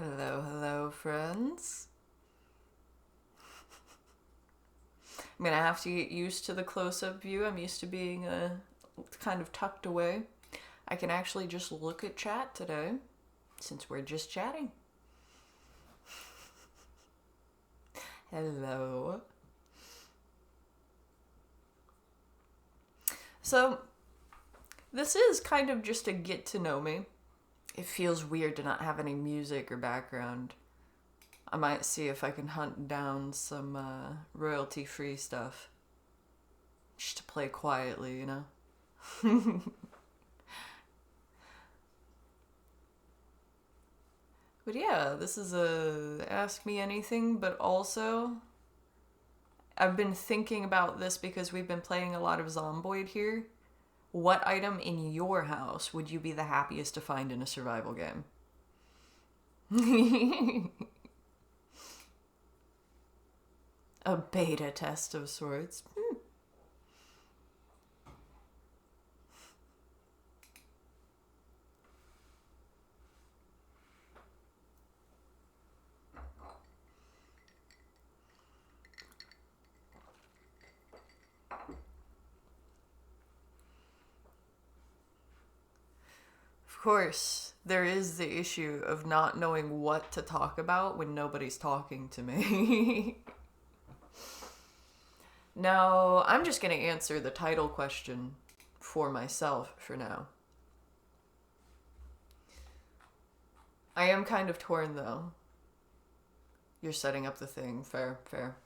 Hello, hello, friends. I'm gonna have to get used to the close-up view. I'm used to being kind of tucked away. I can actually just look at chat today, since we're just chatting. Hello. So, this is kind of just a get to know me. It feels weird to not have any music or background. I might see if I can hunt down some royalty-free stuff. Just to play quietly, you know? But yeah, this is a Ask Me Anything, but also I've been thinking about this because we've been playing a lot of Zomboid here. What item in your house would you be the happiest to find in a survival game? A beta test of sorts. Of course, there is the issue of not knowing what to talk about when nobody's talking to me. Now, I'm just going to answer the title question for myself for now. I am kind of torn, though. You're setting up the thing. Fair, fair.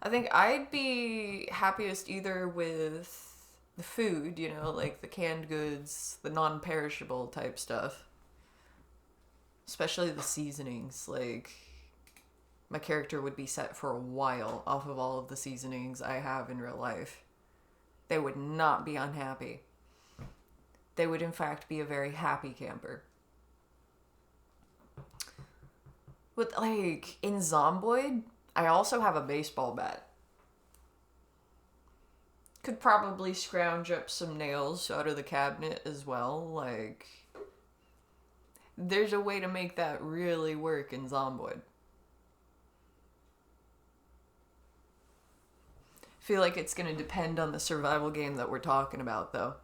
I think I'd be happiest either with the food, you know, like the canned goods, the non-perishable type stuff. Especially the seasonings. Like, my character would be set for a while off of all of the seasonings I have in real life. They would not be unhappy. They would, in fact, be a very happy camper. With, like, in Zomboid, I also have a baseball bat. Could probably scrounge up some nails out of the cabinet as well. Like, there's a way to make that really work in Zomboid. Feel like it's going to depend on the survival game that we're talking about, though.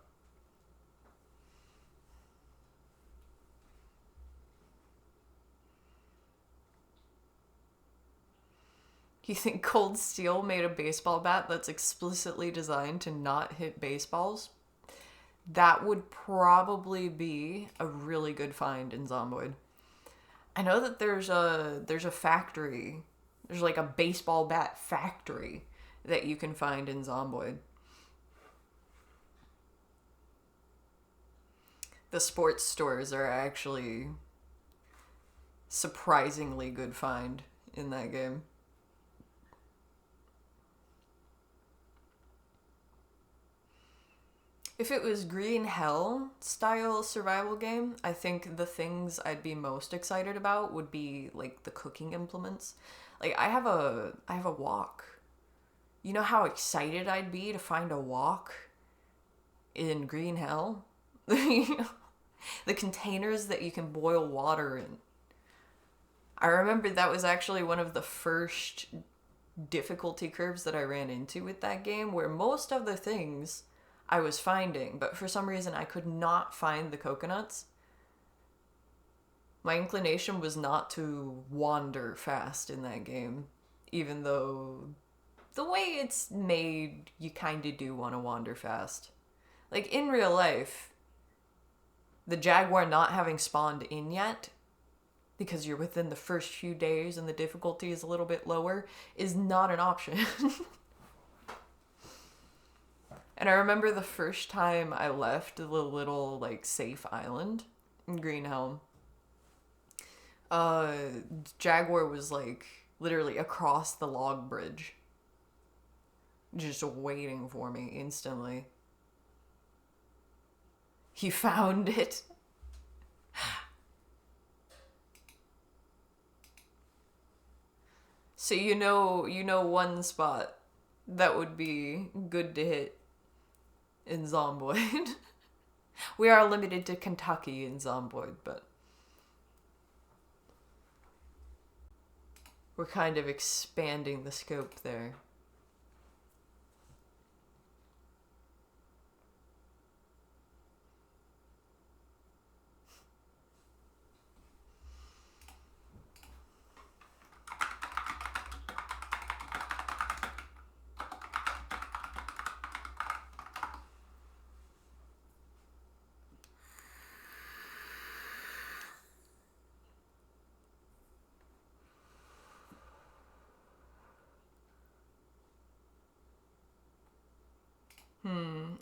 You think Cold Steel made a baseball bat that's explicitly designed to not hit baseballs? That would probably be a really good find in Zomboid. I know that there's a factory. There's like a baseball bat factory that you can find in Zomboid. The sports stores are actually surprisingly good find in that game. If it was Green Hell style survival game, I think the things I'd be most excited about would be like the cooking implements. Like I have a wok. You know how excited I'd be to find a wok in Green Hell? The containers that you can boil water in. I remember that was actually one of the first difficulty curves that I ran into with that game, where most of the things I was finding, but for some reason I could not find the coconuts. My inclination was not to wander fast in that game, even though the way it's made, you kind of do want to wander fast. Like in real life, the jaguar not having spawned in yet, because you're within the first few days and the difficulty is a little bit lower, is not an option. And I remember the first time I left the little, like, safe island in Green Helm. Jaguar was, like, literally across the log bridge. Just waiting for me instantly. He found it. So you know one spot that would be good to hit in Zomboid. We are limited to Kentucky in Zomboid, but We're kind of expanding the scope there.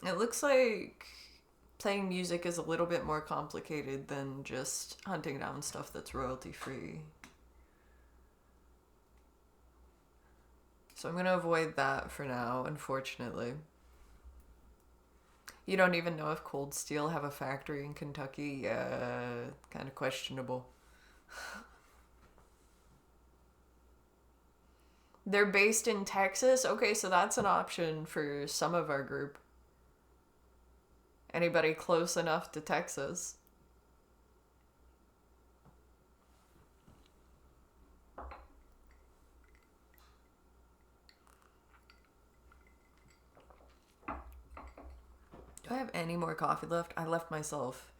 It looks like playing music is a little bit more complicated than just hunting down stuff that's royalty free. So I'm gonna avoid that for now, unfortunately. You don't even know if Cold Steel have a factory in Kentucky? Kind of questionable. They're based in Texas? Okay, so that's an option for some of our group. Anybody close enough to Texas? Do I have any more coffee left? I left myself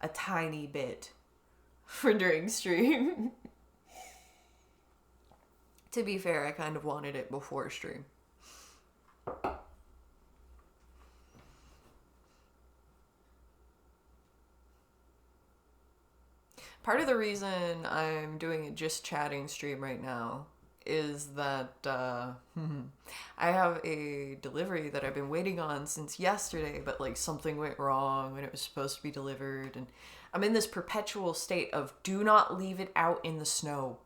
a tiny bit for during stream. To be fair, I kind of wanted it before stream. Part of the reason I'm doing a just chatting stream right now is that I have a delivery that I've been waiting on since yesterday, but like something went wrong when it was supposed to be delivered, and I'm in this perpetual state of do not leave it out in the snow.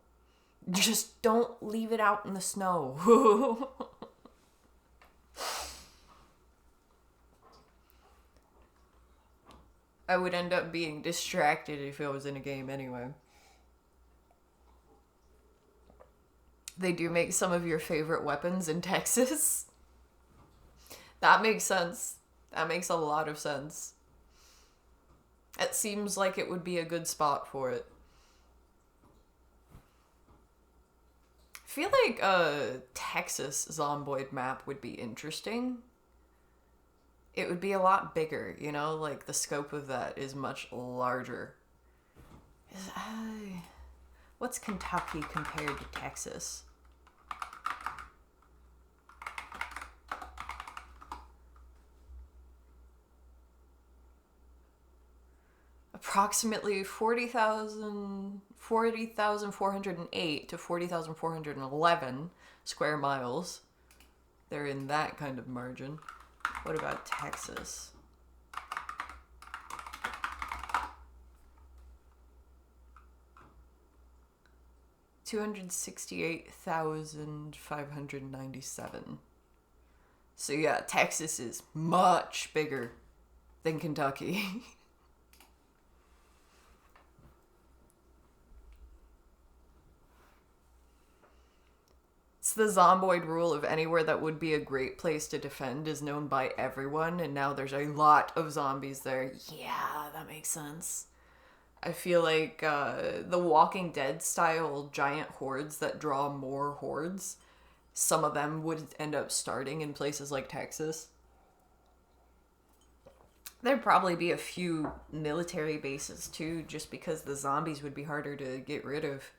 Just don't leave it out in the snow. I would end up being distracted if I was in a game anyway. They do make some of your favorite weapons in Texas. That makes sense. That makes a lot of sense. It seems like it would be a good spot for it. I feel like a Texas Zomboid map would be interesting. It would be a lot bigger, you know? Like, the scope of that is much larger. What's Kentucky compared to Texas? Approximately 40,408 to 40,411 square miles. They're in that kind of margin. What about Texas? $268,597. So yeah, Texas is much bigger than Kentucky. It's the zomboid rule of anywhere that would be a great place to defend is known by everyone, and now there's a lot of zombies there. Yeah, that makes sense. I feel like the Walking Dead style giant hordes that draw more hordes, some of them would end up starting in places like Texas. There'd probably be a few military bases too, just because the zombies would be harder to get rid of.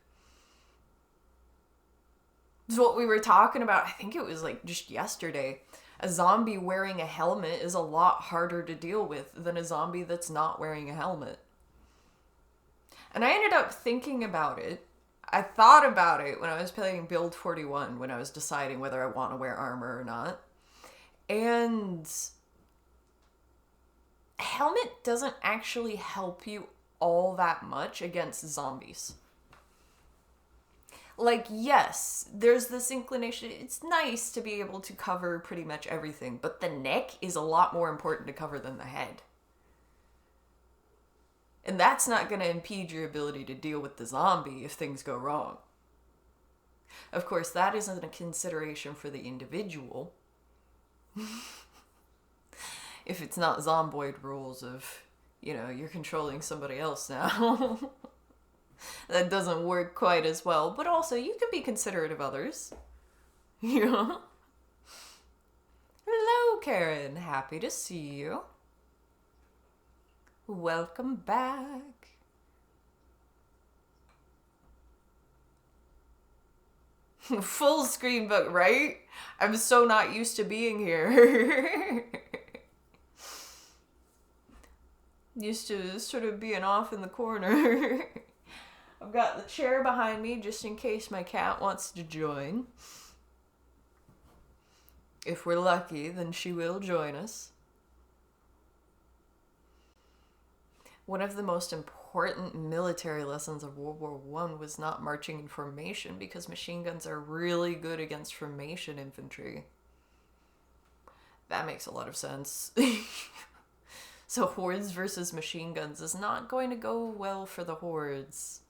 It's what we were talking about, I think it was like just yesterday. A zombie wearing a helmet is a lot harder to deal with than a zombie that's not wearing a helmet. And I ended up thinking about it. I thought about it when I was playing Build 41, when I was deciding whether I want to wear armor or not. And a helmet doesn't actually help you all that much against zombies. Like, yes, there's this inclination. It's nice to be able to cover pretty much everything, but the neck is a lot more important to cover than the head. And that's not going to impede your ability to deal with the zombie if things go wrong. Of course, that isn't a consideration for the individual. If it's not zomboid rules of, you know, you're controlling somebody else now. That doesn't work quite as well, but also you can be considerate of others. Yeah. Hello, Karen. Happy to see you. Welcome back. Full screen book, right? I'm so not used to being here. Used to sort of being off in the corner. I've got the chair behind me just in case my cat wants to join. If we're lucky, then she will join us. One of the most important military lessons of World War I was not marching in formation because machine guns are really good against formation infantry. That makes a lot of sense. So hordes versus machine guns is not going to go well for the hordes.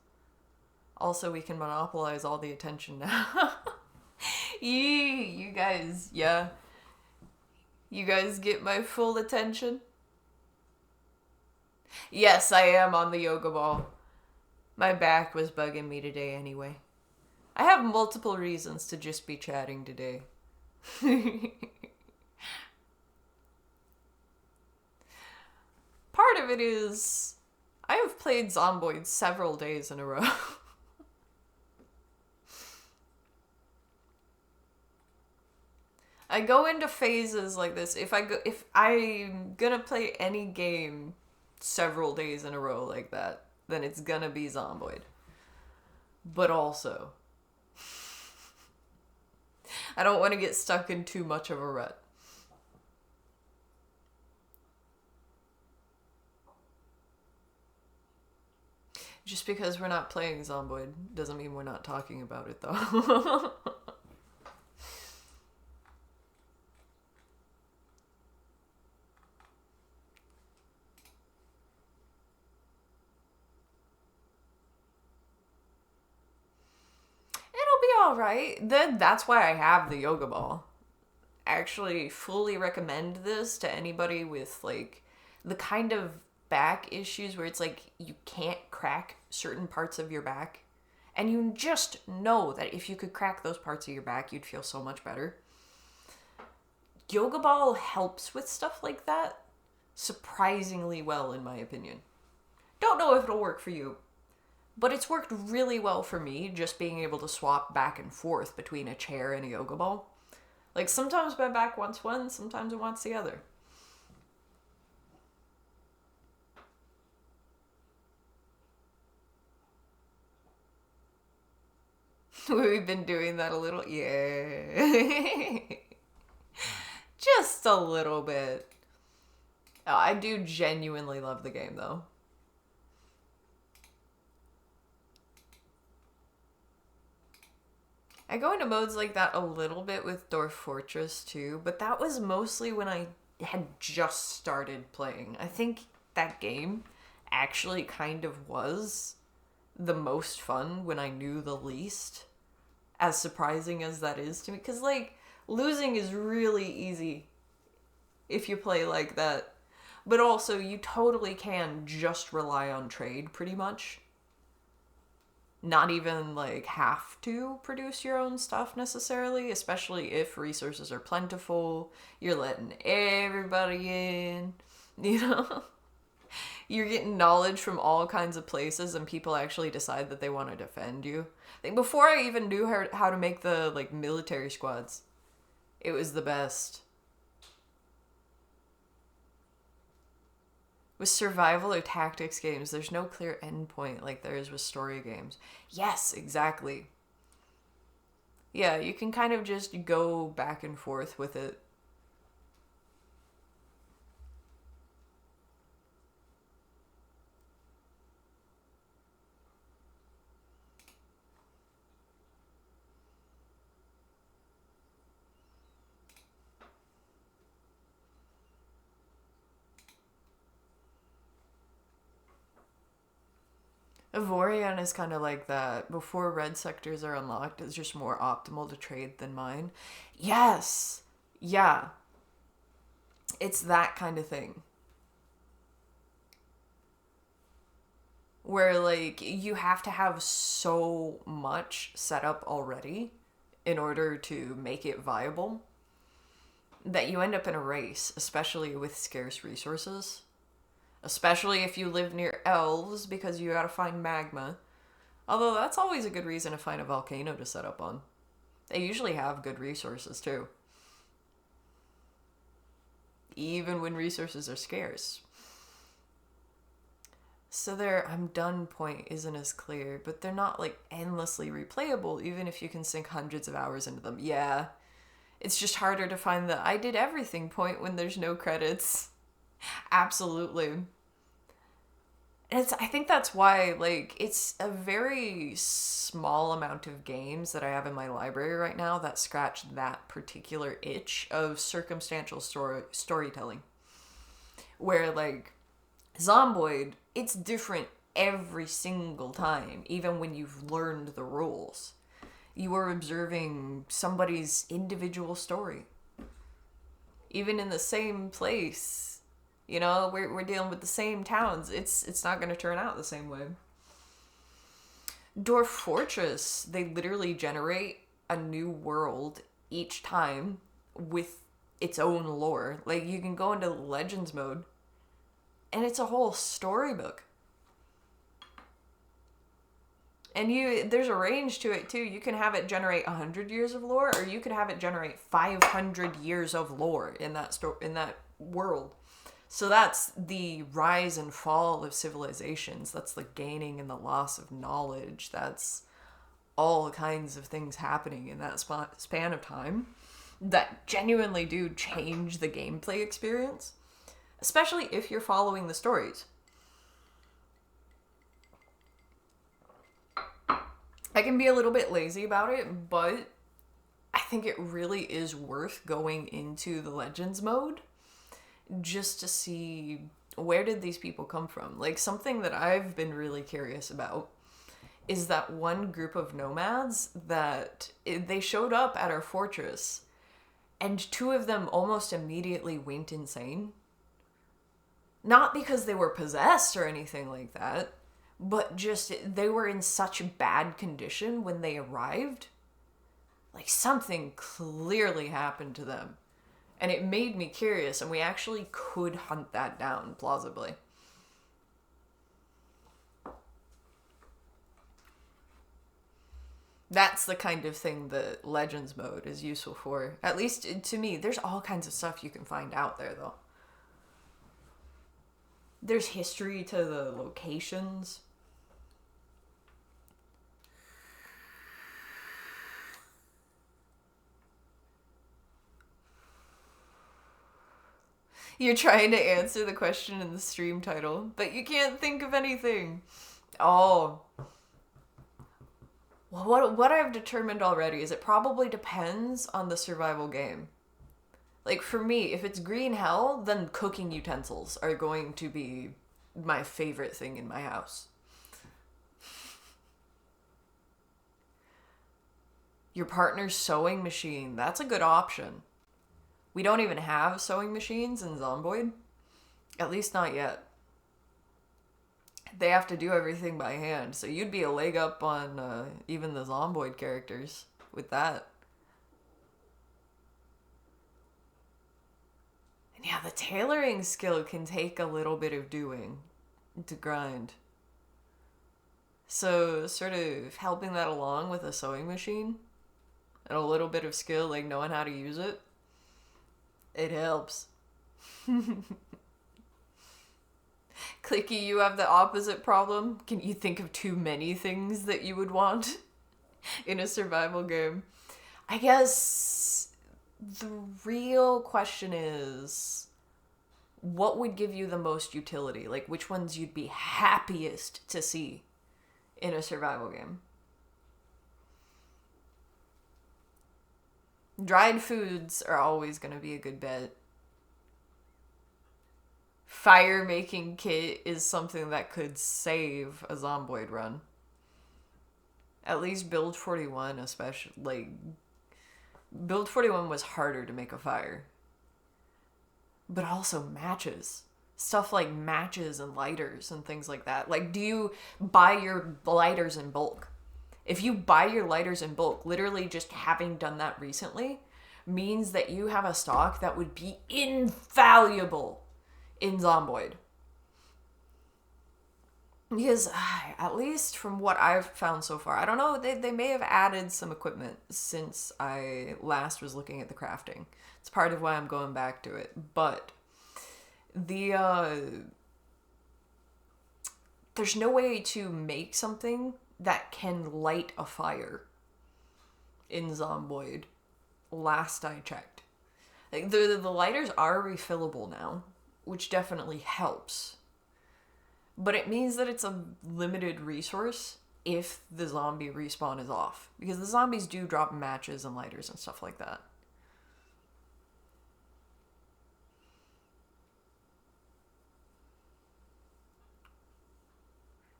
Also, we can monopolize all the attention now. Yee, you guys, yeah. You guys get my full attention? Yes, I am on the yoga ball. My back was bugging me today anyway. I have multiple reasons to just be chatting today. Part of it is I have played Zomboid several days in a row. I go into phases like this. If I'm gonna play any game several days in a row like that, then it's gonna be Zomboid. But also, I don't want to get stuck in too much of a rut. Just because we're not playing Zomboid doesn't mean we're not talking about it, though. Alright, then that's why I have the yoga ball. I actually fully recommend this to anybody with like the kind of back issues where it's like you can't crack certain parts of your back, and you just know that if you could crack those parts of your back, you'd feel so much better. Yoga ball helps with stuff like that surprisingly well, in my opinion. Don't know if it'll work for you, but it's worked really well for me, just being able to swap back and forth between a chair and a yoga ball. Like, sometimes my back wants one, sometimes it wants the other. We've been doing that a little, yeah. Just a little bit. Oh, I do genuinely love the game, though. I go into modes like that a little bit with Dwarf Fortress too, but that was mostly when I had just started playing. I think that game actually kind of was the most fun when I knew the least, as surprising as that is to me. Because, like, losing is really easy if you play like that. But also, you totally can just rely on trade, pretty much. Not even, like, have to produce your own stuff necessarily, especially if resources are plentiful. You're letting everybody in, you know? You're getting knowledge from all kinds of places, and people actually decide that they want to defend you. Like, before I even knew how to make the, like, military squads, it was the best. With survival or tactics games, there's no clear endpoint like there is with story games. Yes, exactly. Yeah, you can kind of just go back and forth with it. Avorion is kind of like that. Before red sectors are unlocked, it's just more optimal to trade than mine. Yes! Yeah. It's that kind of thing. where like you have to have so much set up already in order to make it viable that you end up in a race, especially with scarce resources. Especially if you live near elves because you gotta find magma. Although that's always a good reason to find a volcano to set up on. They usually have good resources too. Even when resources are scarce. So their I'm done point isn't as clear, but they're not like endlessly replayable even if you can sink hundreds of hours into them. Yeah. It's just harder to find the I did everything point when there's no credits. Absolutely. I think that's why, like, it's a very small amount of games that I have in my library right now that scratch that particular itch of circumstantial storytelling. Where, like, Zomboid, it's different every single time, even when you've learned the rules. You are observing somebody's individual story. Even in the same place. You know, we're dealing with the same towns. It's not going to turn out the same way. Dwarf Fortress, they literally generate a new world each time with its own lore. Like, you can go into Legends mode, and it's a whole storybook. And there's a range to it, too. You can have it generate 100 years of lore, or you could have it generate 500 years of lore in that world. So that's the rise and fall of civilizations. That's the gaining and the loss of knowledge. That's all kinds of things happening in that span of time that genuinely do change the gameplay experience, especially if you're following the stories. I can be a little bit lazy about it, but I think it really is worth going into the Legends mode just to see where did these people come from. Like, something that I've been really curious about is that one group of nomads that they showed up at our fortress and two of them almost immediately went insane. Not because they were possessed or anything like that, but just they were in such bad condition when they arrived. Like, something clearly happened to them. And it made me curious, and we actually could hunt that down, plausibly. That's the kind of thing that Legends mode is useful for. At least to me, there's all kinds of stuff you can find out there, though. There's history to the locations. You're trying to answer the question in the stream title, but you can't think of anything. Oh. Well, what I've determined already is it probably depends on the survival game. Like, for me, if it's green hell, then cooking utensils are going to be my favorite thing in my house. Your partner's sewing machine, that's a good option. We don't even have sewing machines in Zomboid. At least not yet. They have to do everything by hand, so you'd be a leg up on even the Zomboid characters with that. And yeah, the tailoring skill can take a little bit of doing to grind. So sort of helping that along with a sewing machine and a little bit of skill, like knowing how to use it, it helps. Clicky, you have the opposite problem. Can you think of too many things that you would want in a survival game? I guess the real question is, what would give you the most utility? Like, which ones you'd be happiest to see in a survival game? Dried foods are always going to be a good bet. Fire making kit is something that could save a Zomboid run. At least Build 41, especially. Like, Build 41 was harder to make a fire. But also matches. Stuff like matches and lighters and things like that. Like, do you buy your lighters in bulk? If you buy your lighters in bulk, literally just having done that recently means that you have a stock that would be invaluable in Zomboid. Because, at least from what I've found so far, I don't know, they may have added some equipment since I last was looking at the crafting. It's part of why I'm going back to it. But there's no way to make something that can light a fire in Zomboid, last I checked. Like, the lighters are refillable now, which definitely helps. But it means that it's a limited resource if the zombie respawn is off. Because the zombies do drop matches and lighters and stuff like that.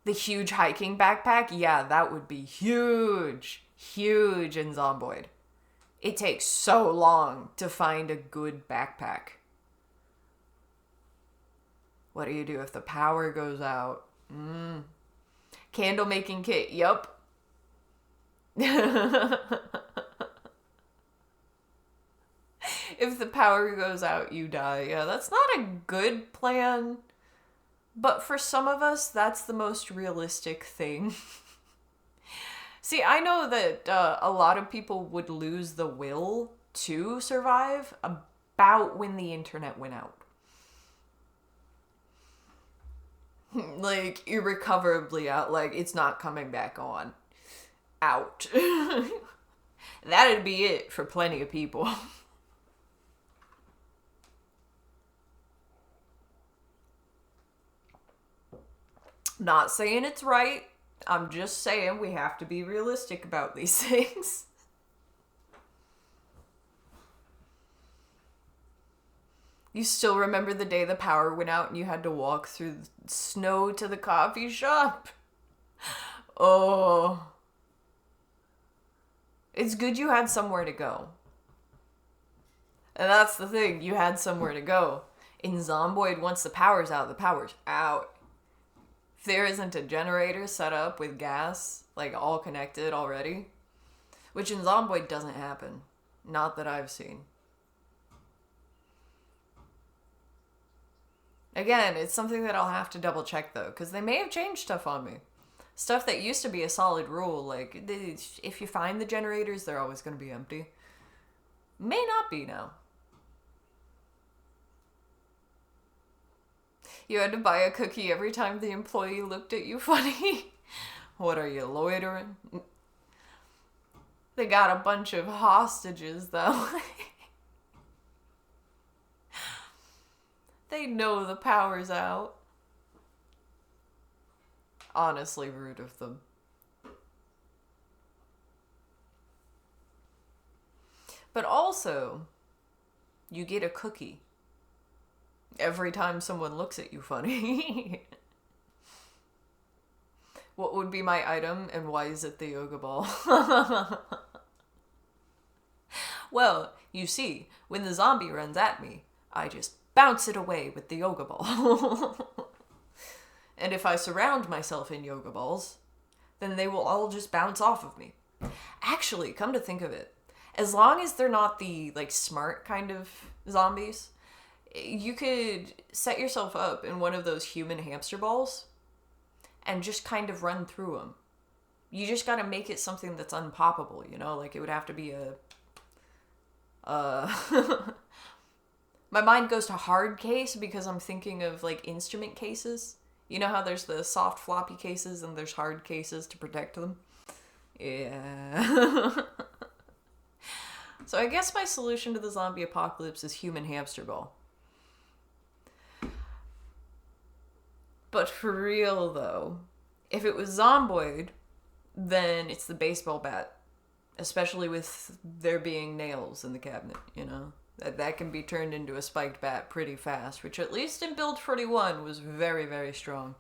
The huge hiking backpack, yeah, that would be huge. Huge in Zomboid. It takes so long to find a good backpack. What do you do if the power goes out? Candle making kit, yup. If the power goes out, you die. Yeah, that's not a good plan. But for some of us, that's the most realistic thing. See, I know that a lot of people would lose the will to survive about when the internet went out. Like, irrecoverably out. Like, it's not coming back on. Out. That'd be it for plenty of people. Not saying it's right. I'm just saying we have to be realistic about these things. You still remember the day the power went out and you had to walk through the snow to the coffee shop? Oh. It's good you had somewhere to go. And that's the thing, you had somewhere to go. In Zomboid, once the power's out, the power's out. If there isn't a generator set up with gas, like all connected already, which in Zomboid doesn't happen. Not that I've seen. Again, it's something that I'll have to double check though, because they may have changed stuff on me. Stuff that used to be a solid rule, like if you find the generators, they're always going to be empty. May not be now. You had to buy a cookie every time the employee looked at you funny. What are you, loitering? They got a bunch of hostages though. They know the power's out. Honestly, rude of them. But also, you get a cookie every time someone looks at you funny. What would be my item and why is it the yoga ball? Well, you see, when the zombie runs at me, I just bounce it away with the yoga ball. And if I surround myself in yoga balls, then they will all just bounce off of me. Actually, come to think of it, as long as they're not the, like, smart kind of zombies, you could set yourself up in one of those human hamster balls and just kind of run through them. You just gotta make it something that's unpoppable, you know? Like, it would have to be a... My mind goes to hard case because I'm thinking of, like, instrument cases. You know how there's the soft floppy cases and there's hard cases to protect them? Yeah. So I guess my solution to the zombie apocalypse is human hamster ball. But for real, though, if it was Zomboid, then it's the baseball bat. Especially with there being nails in the cabinet, you know? That can be turned into a spiked bat pretty fast, which at least in Build 41 was very, very strong.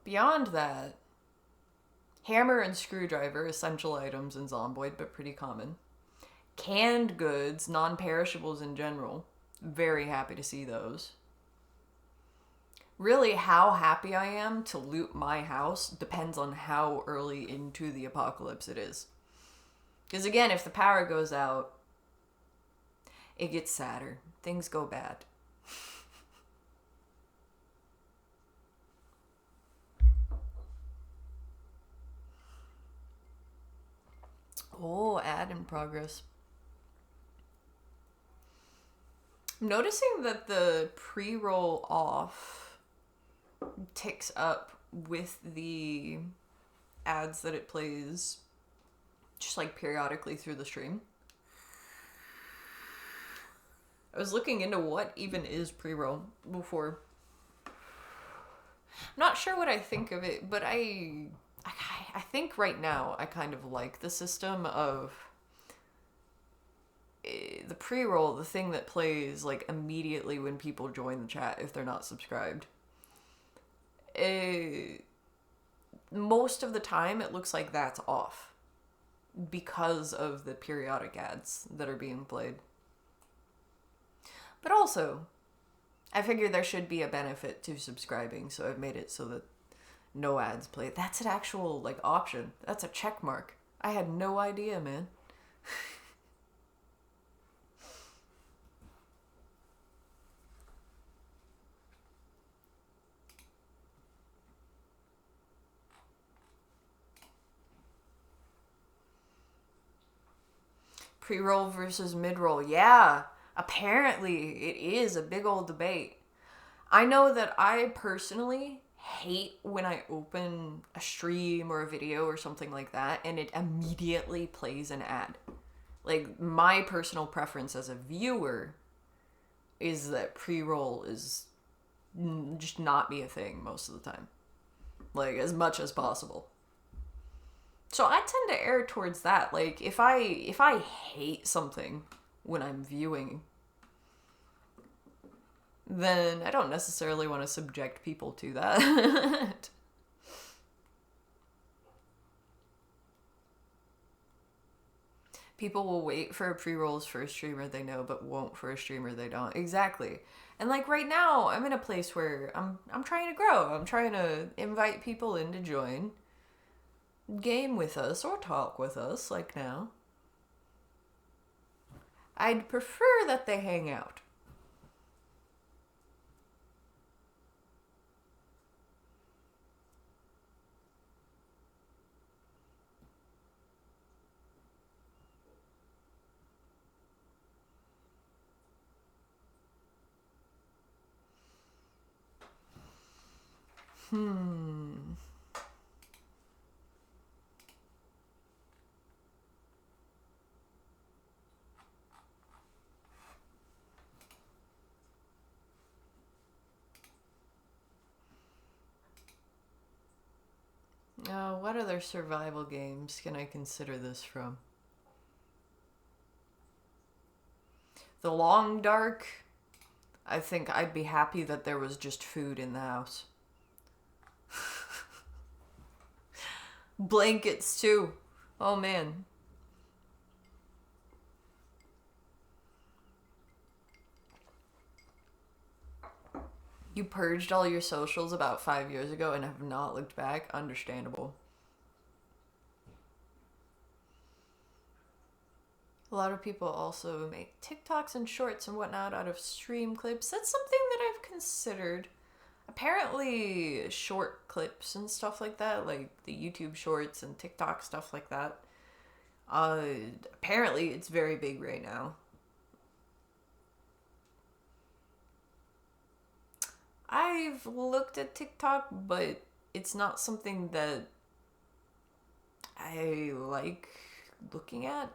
Beyond that, hammer and screwdriver, essential items in Zomboid, but pretty common. Canned goods, non-perishables in general, very happy to see those. Really, how happy I am to loot my house depends on how early into the apocalypse it is. Because again, if the power goes out, it gets sadder. Things go bad. Oh, ad in progress. I'm noticing that the pre-roll off ticks up with the ads that it plays just like periodically through the stream. I was looking into what even is pre-roll before. I'm not sure what I think of it, but I think right now I kind of like the system of the pre-roll, the thing that plays like immediately when people join the chat if they're not subscribed. Most of the time it looks like that's off because of the periodic ads that are being played. But also, I figured there should be a benefit to subscribing, so I've made it so that no ads play. That's an actual like option. That's a check mark. I had no idea, man. Pre-roll versus mid-roll. Yeah, apparently it is a big old debate. I know that I personally hate when I open a stream or a video or something like that and it immediately plays an ad. Like, my personal preference as a viewer is that pre-roll is just not be a thing most of the time. Like, as much as possible. So I tend to err towards that. Like, if I hate something when I'm viewing, then I don't necessarily want to subject people to that. People will wait for pre-rolls for a streamer they know, but won't for a streamer they don't. Exactly. And like right now, I'm in a place where I'm trying to grow. I'm trying to invite people in to join, game with us or talk with us, like now. I'd prefer that they hang out. What other survival games can I consider this from? The Long Dark. I think I'd be happy that there was just food in the house. Blankets too. Oh man. You purged all your socials about 5 years ago and have not looked back? Understandable. A lot of people also make TikToks and shorts and whatnot out of stream clips. That's something that I've considered. Apparently, short clips and stuff like that, like the YouTube shorts and TikTok stuff like that, apparently it's very big right now. I've looked at TikTok, but it's not something that I like looking at.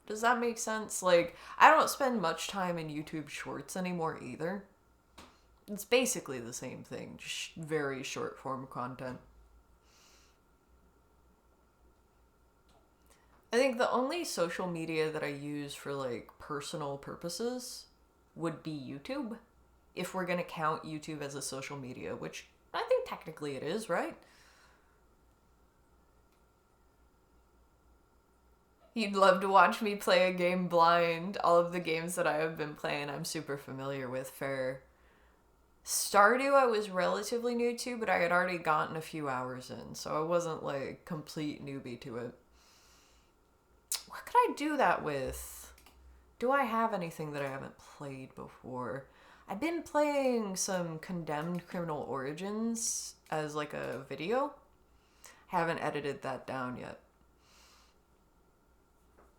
Does that make sense? Like, I don't spend much time in YouTube Shorts anymore either. It's basically the same thing, just very short form content. I think the only social media that I use for, like, personal purposes would be YouTube. If we're gonna count YouTube as a social media, which I think technically it is, right? You'd love to watch me play a game blind. All of the games that I have been playing, I'm super familiar with. Fair. Stardew, I was relatively new to, but I had already gotten a few hours in, so I wasn't like complete newbie to it. What could I do that with? Do I have anything that I haven't played before? I've been playing some Condemned Criminal Origins as like a video. Haven't edited that down yet.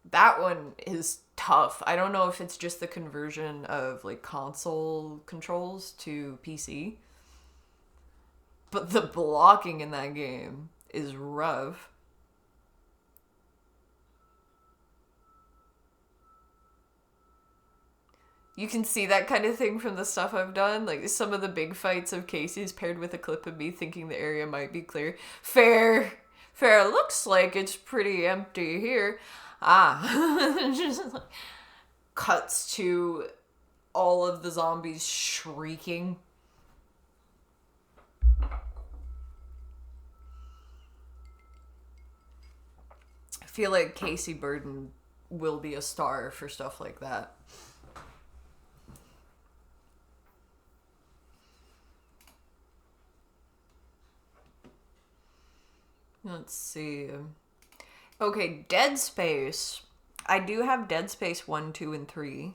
That one is tough. I don't know if it's just the conversion of like console controls to PC, but the blocking in that game is rough. You can see that kind of thing from the stuff I've done, like some of the big fights of Casey's paired with a clip of me thinking the area might be clear. Fair. Looks like it's pretty empty here. Just like, cuts to all of the zombies shrieking. I feel like Casey Burden will be a star for stuff like that. Let's see. Okay, Dead Space. I do have Dead Space 1, 2, and 3.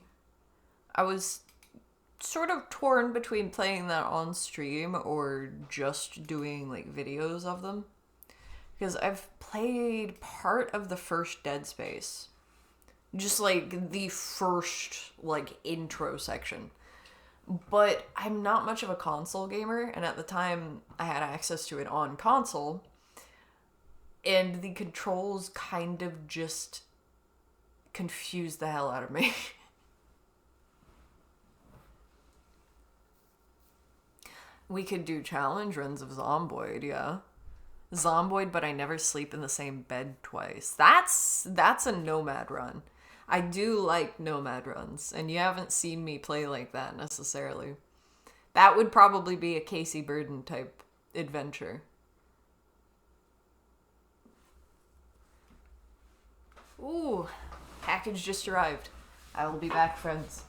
I was sort of torn between playing that on stream or just doing like videos of them. Because I've played part of the first Dead Space. Just like the first like intro section. But I'm not much of a console gamer, and at the time I had access to it on console. And the controls kind of just confused the hell out of me. We could do challenge runs of Zomboid, yeah. Zomboid, but I never sleep in the same bed twice. That's a nomad run. I do like nomad runs, and you haven't seen me play like that necessarily. That would probably be a Casey Burden type adventure. Ooh, package just arrived. I will be back, friends.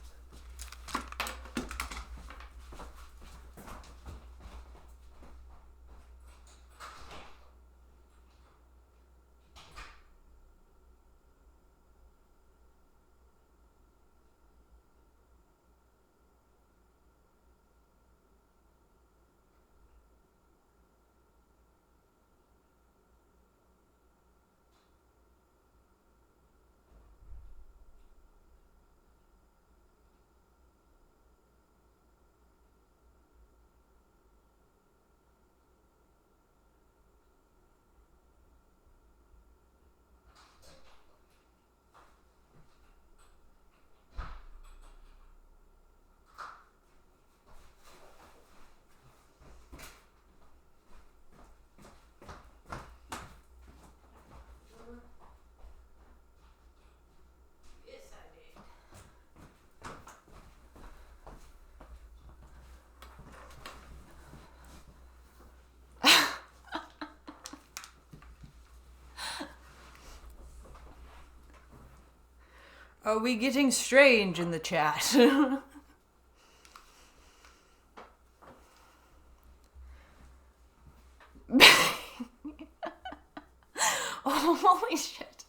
Are we getting strange in the chat? Oh, holy shit.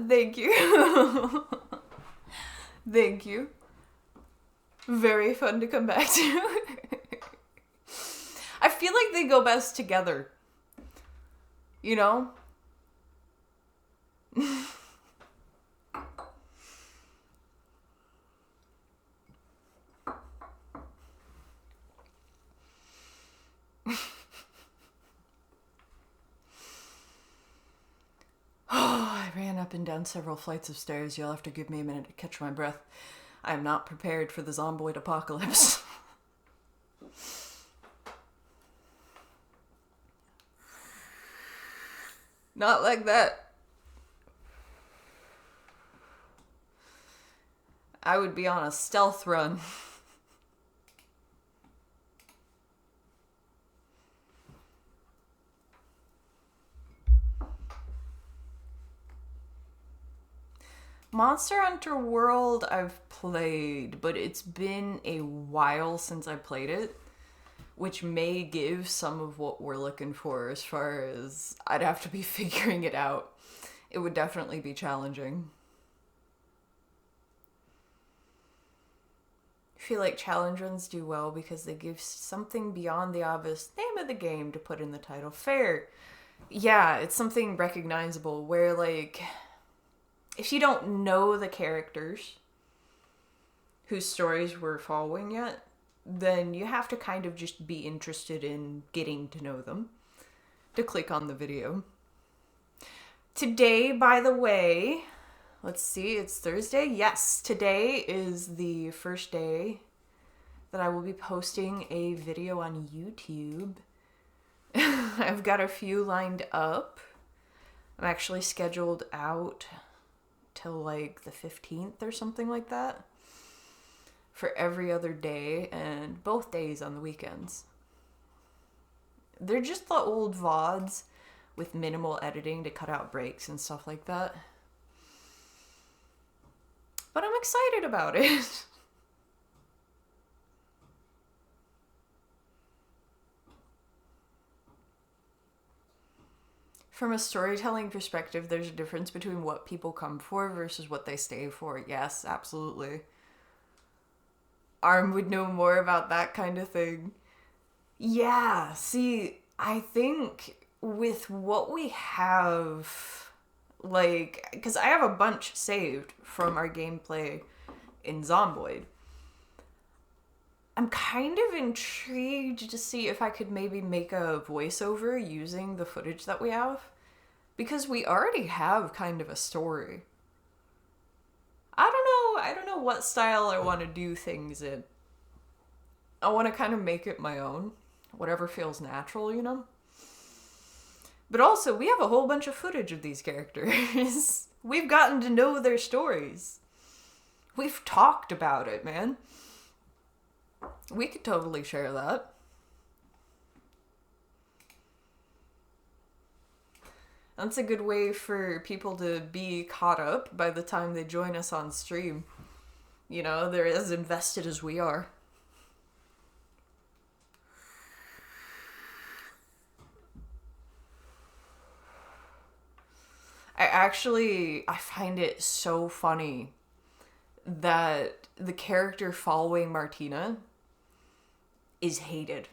Thank you. Thank you. Very fun to come back to. I feel like they go best together. You know? I ran up and down several flights of stairs. You'll have to give me a minute to catch my breath. I am not prepared for the zomboid apocalypse. Not like that. I would be on a stealth run. Monster Hunter World I've played, but it's been a while since I played it, which may give some of what we're looking for as far as I'd have to be figuring it out. It would definitely be challenging. I feel like challenge runs do well because they give something beyond the obvious name of the game to put in the title. Fair. Yeah, it's something recognizable where, like, if you don't know the characters whose stories we're following yet, then you have to kind of just be interested in getting to know them to click on the video. Today, by the way, let's see, it's Thursday? Yes, today is the first day that I will be posting a video on YouTube. I've got a few lined up. I'm actually scheduled out till like the 15th or something like that for every other day, and both days on the weekends. They're just the old VODs with minimal editing to cut out breaks and stuff like that. But I'm excited about it. From a storytelling perspective, there's a difference between what people come for versus what they stay for. Yes, absolutely. Arm would know more about that kind of thing. Yeah, see, I think with what we have, like, because I have a bunch saved from our gameplay in Zomboid. I'm kind of intrigued to see if I could maybe make a voiceover using the footage that we have, because we already have kind of a story. I don't know what style I want to do things in. I want to kind of make it my own, whatever feels natural, you know? But also, we have a whole bunch of footage of these characters. We've gotten to know their stories. We've talked about it, man. We could totally share that. That's a good way for people to be caught up by the time they join us on stream. You know, they're as invested as we are. I find it so funny that the character following Martina is hated.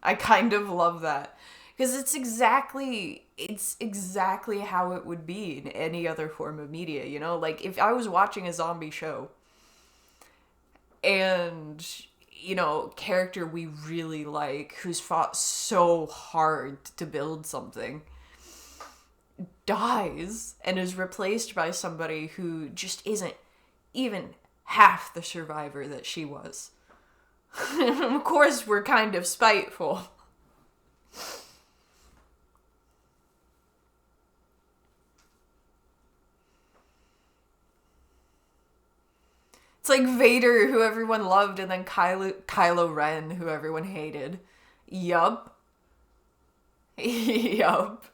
I kind of love that. Because it's exactly how it would be in any other form of media, you know? Like, if I was watching a zombie show and, you know, character we really like, who's fought so hard to build something, dies and is replaced by somebody who just isn't even half the survivor that she was. Of course, we're kind of spiteful. It's like Vader, who everyone loved, and then Kylo Ren, who everyone hated. Yup. Yup.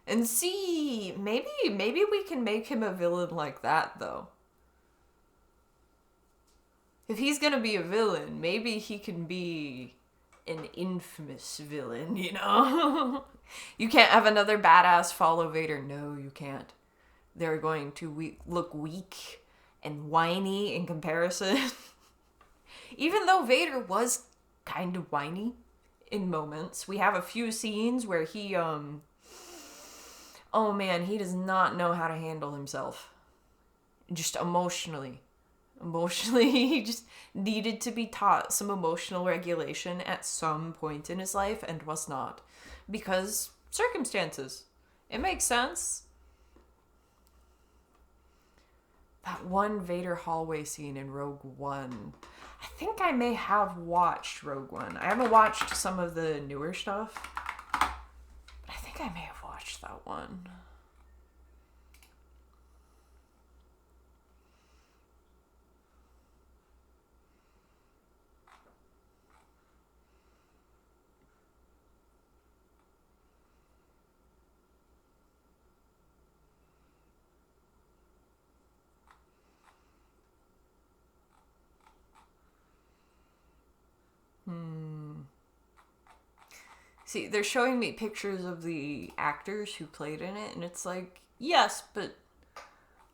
And see, maybe we can make him a villain like that, though. If he's gonna be a villain, maybe he can be an infamous villain, you know? You can't have another badass follow Vader. No, you can't. They're going to look weak and whiny in comparison. Even though Vader was kind of whiny in moments. We have a few scenes where he, oh man, he does not know how to handle himself. Just emotionally. He just needed to be taught some emotional regulation at some point in his life and was not. Because circumstances. It makes sense. That one Vader hallway scene in Rogue One. I think I may have watched Rogue One. I haven't watched some of the newer stuff. But I think I may have watched that one. See, they're showing me pictures of the actors who played in it, and it's like, yes, but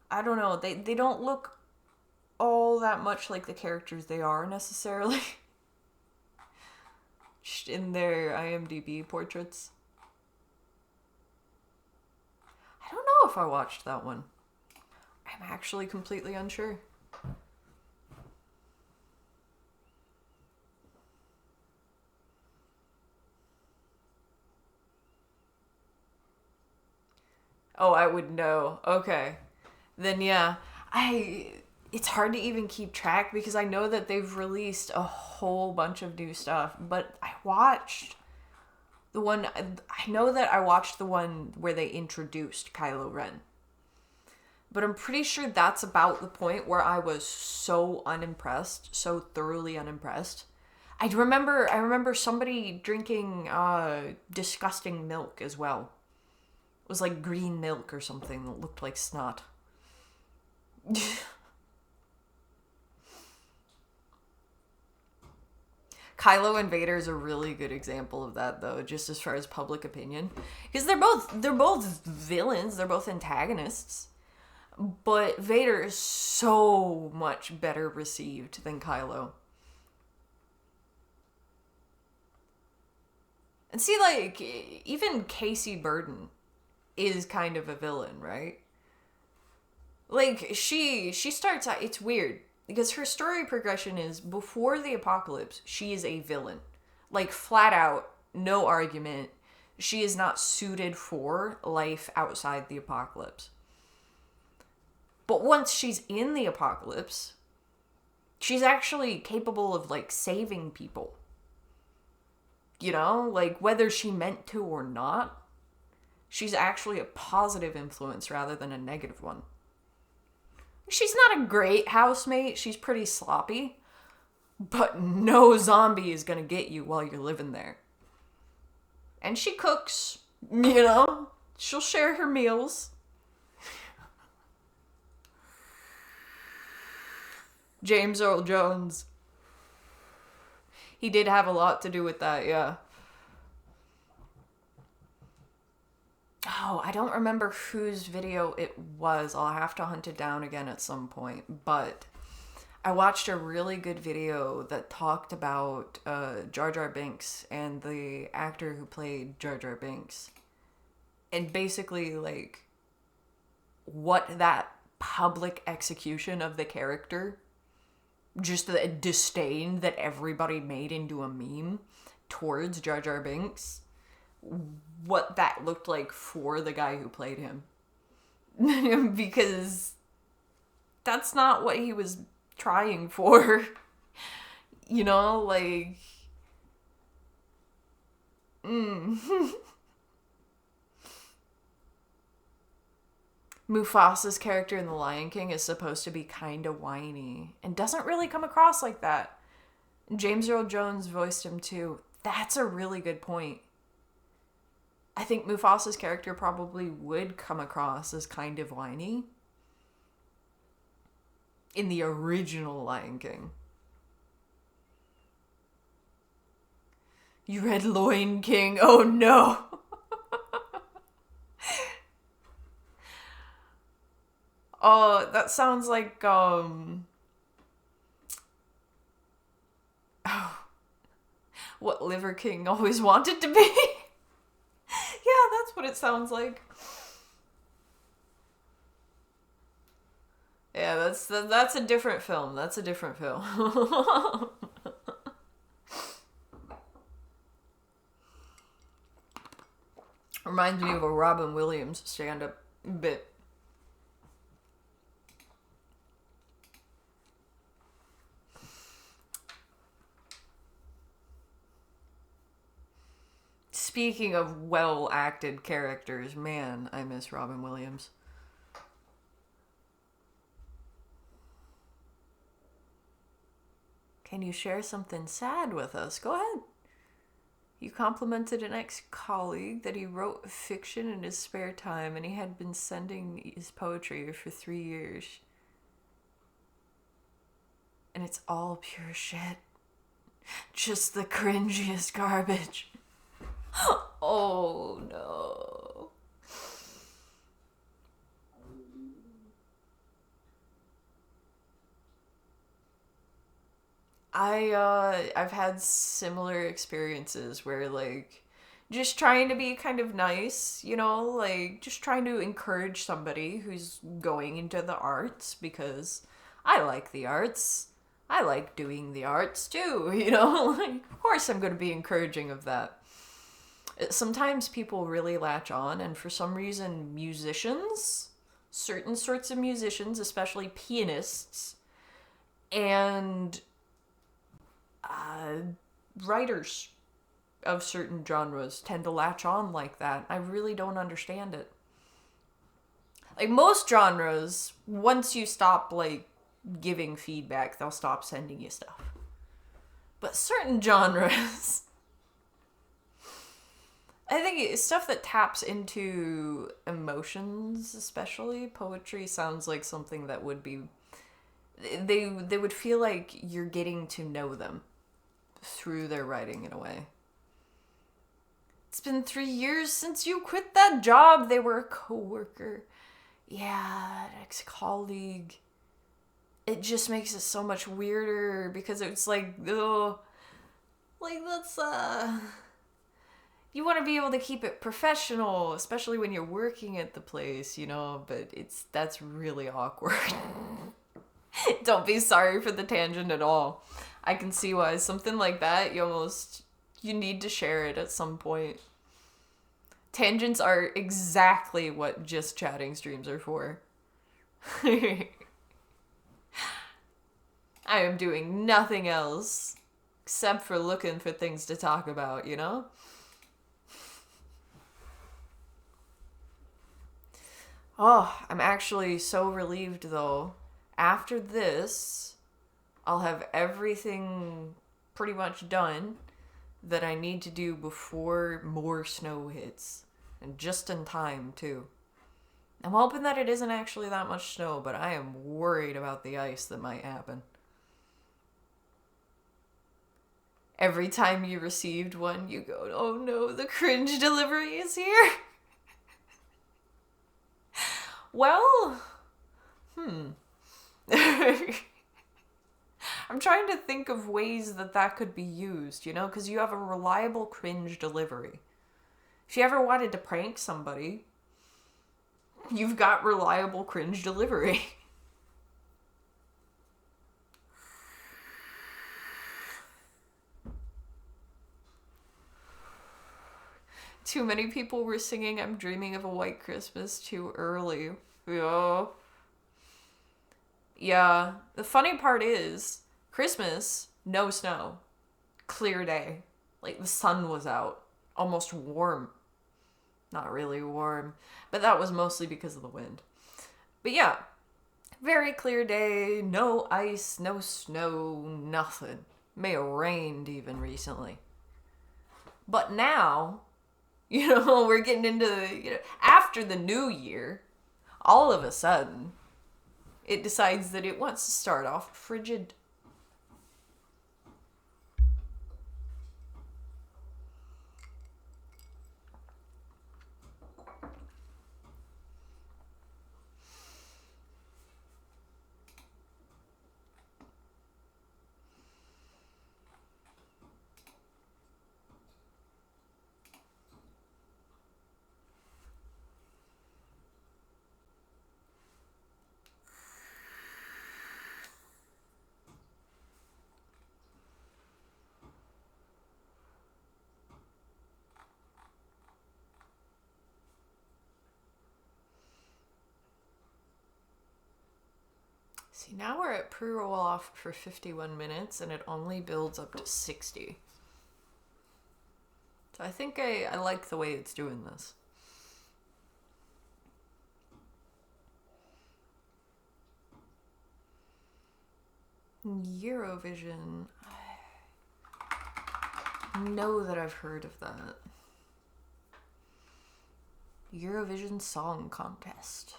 I don't know. They don't look all that much like the characters they are necessarily. Just in their IMDb portraits. I don't know if I watched that one. I'm actually completely unsure. Oh, I would know. Okay. Then yeah, it's hard to even keep track because I know that they've released a whole bunch of new stuff, but I watched the one I know that I watched the one where they introduced Kylo Ren. But I'm pretty sure that's about the point where I was so unimpressed, so thoroughly unimpressed. I remember somebody drinking disgusting milk as well. It was like green milk or something that looked like snot. Kylo and Vader is a really good example of that, though, just as far as public opinion, because they're both villains, they're both antagonists, but Vader is so much better received than Kylo. And see, like, even Casey Burden is kind of a villain, right? Like, she starts out, it's weird, because her story progression is, before the apocalypse, she is a villain. Like, flat out, no argument, she is not suited for life outside the apocalypse. But once she's in the apocalypse, she's actually capable of, like, saving people. You know? Like, whether she meant to or not, she's actually a positive influence rather than a negative one. She's not a great housemate. She's pretty sloppy. But no zombie is gonna get you while you're living there. And she cooks, you know? She'll share her meals. James Earl Jones. He did have a lot to do with that, yeah. Oh, I don't remember whose video it was. I'll have to hunt it down again at some point. But I watched a really good video that talked about Jar Jar Binks and the actor who played Jar Jar Binks. And basically, like, what that public execution of the character, just the disdain that everybody made into a meme towards Jar Jar Binks, what that looked like for the guy who played him. Because that's not what he was trying for. You know, like... Mufasa's character in The Lion King is supposed to be kind of whiny and doesn't really come across like that. James Earl Jones voiced him too. That's a really good point. I think Mufasa's character probably would come across as kind of whiny in the original Lion King. You read Lion King? Oh no! Oh, that sounds like, what Liver King always wanted to be. Yeah, that's what it sounds like. Yeah, that's a different film. That's a different film. Reminds me of a Robin Williams stand-up bit. Speaking of well-acted characters, man, I miss Robin Williams. Can you share something sad with us? Go ahead. You complimented an ex-colleague that he wrote fiction in his spare time and he had been sending his poetry for 3 years. And it's all pure shit. Just the cringiest garbage. Oh no. I've had similar experiences where like just trying to be kind of nice, like just trying to encourage somebody who's going into the arts because I like the arts. I like doing the arts too, Like, of course I'm going to be encouraging of that. Sometimes people really latch on, and for some reason musicians, certain sorts of musicians, especially pianists, and uh, writers of certain genres tend to latch on like that. I really don't understand it. Like most genres, once you stop like giving feedback, they'll stop sending you stuff. But certain genres, I think it's stuff that taps into emotions, especially poetry sounds like something that would be they would feel like you're getting to know them through their writing in a way. It's been 3 years since you quit that job. They were a coworker. Yeah, an ex-colleague. It just makes it so much weirder because it's like, oh, like that's you want to be able to keep it professional, especially when you're working at the place, but that's really awkward. Don't be sorry for the tangent at all. I can see why something like that you need to share it at some point. Tangents are exactly what just chatting streams are for. I am doing nothing else except for looking for things to talk about, Oh, I'm actually so relieved though. After this, I'll have everything pretty much done that I need to do before more snow hits. And just in time, too. I'm hoping that it isn't actually that much snow, but I am worried about the ice that might happen. Every time you received one, you go, oh no, the cringe delivery is here. Well, I'm trying to think of ways that could be used, because you have a reliable cringe delivery. If you ever wanted to prank somebody, you've got reliable cringe delivery. Too many people were singing I'm Dreaming of a White Christmas too early. Yeah. Yeah. The funny part is, Christmas, no snow. Clear day. Like the sun was out. Almost warm. Not really warm. But that was mostly because of the wind. But yeah. Very clear day. No ice, no snow, nothing. May have rained even recently. But now, we're getting into, after the new year, all of a sudden, it decides that it wants to start off frigid. See, now we're at pre-roll off for 51 minutes and it only builds up to 60. So I think I like the way it's doing this. Eurovision. I know that I've heard of that. Eurovision Song Contest.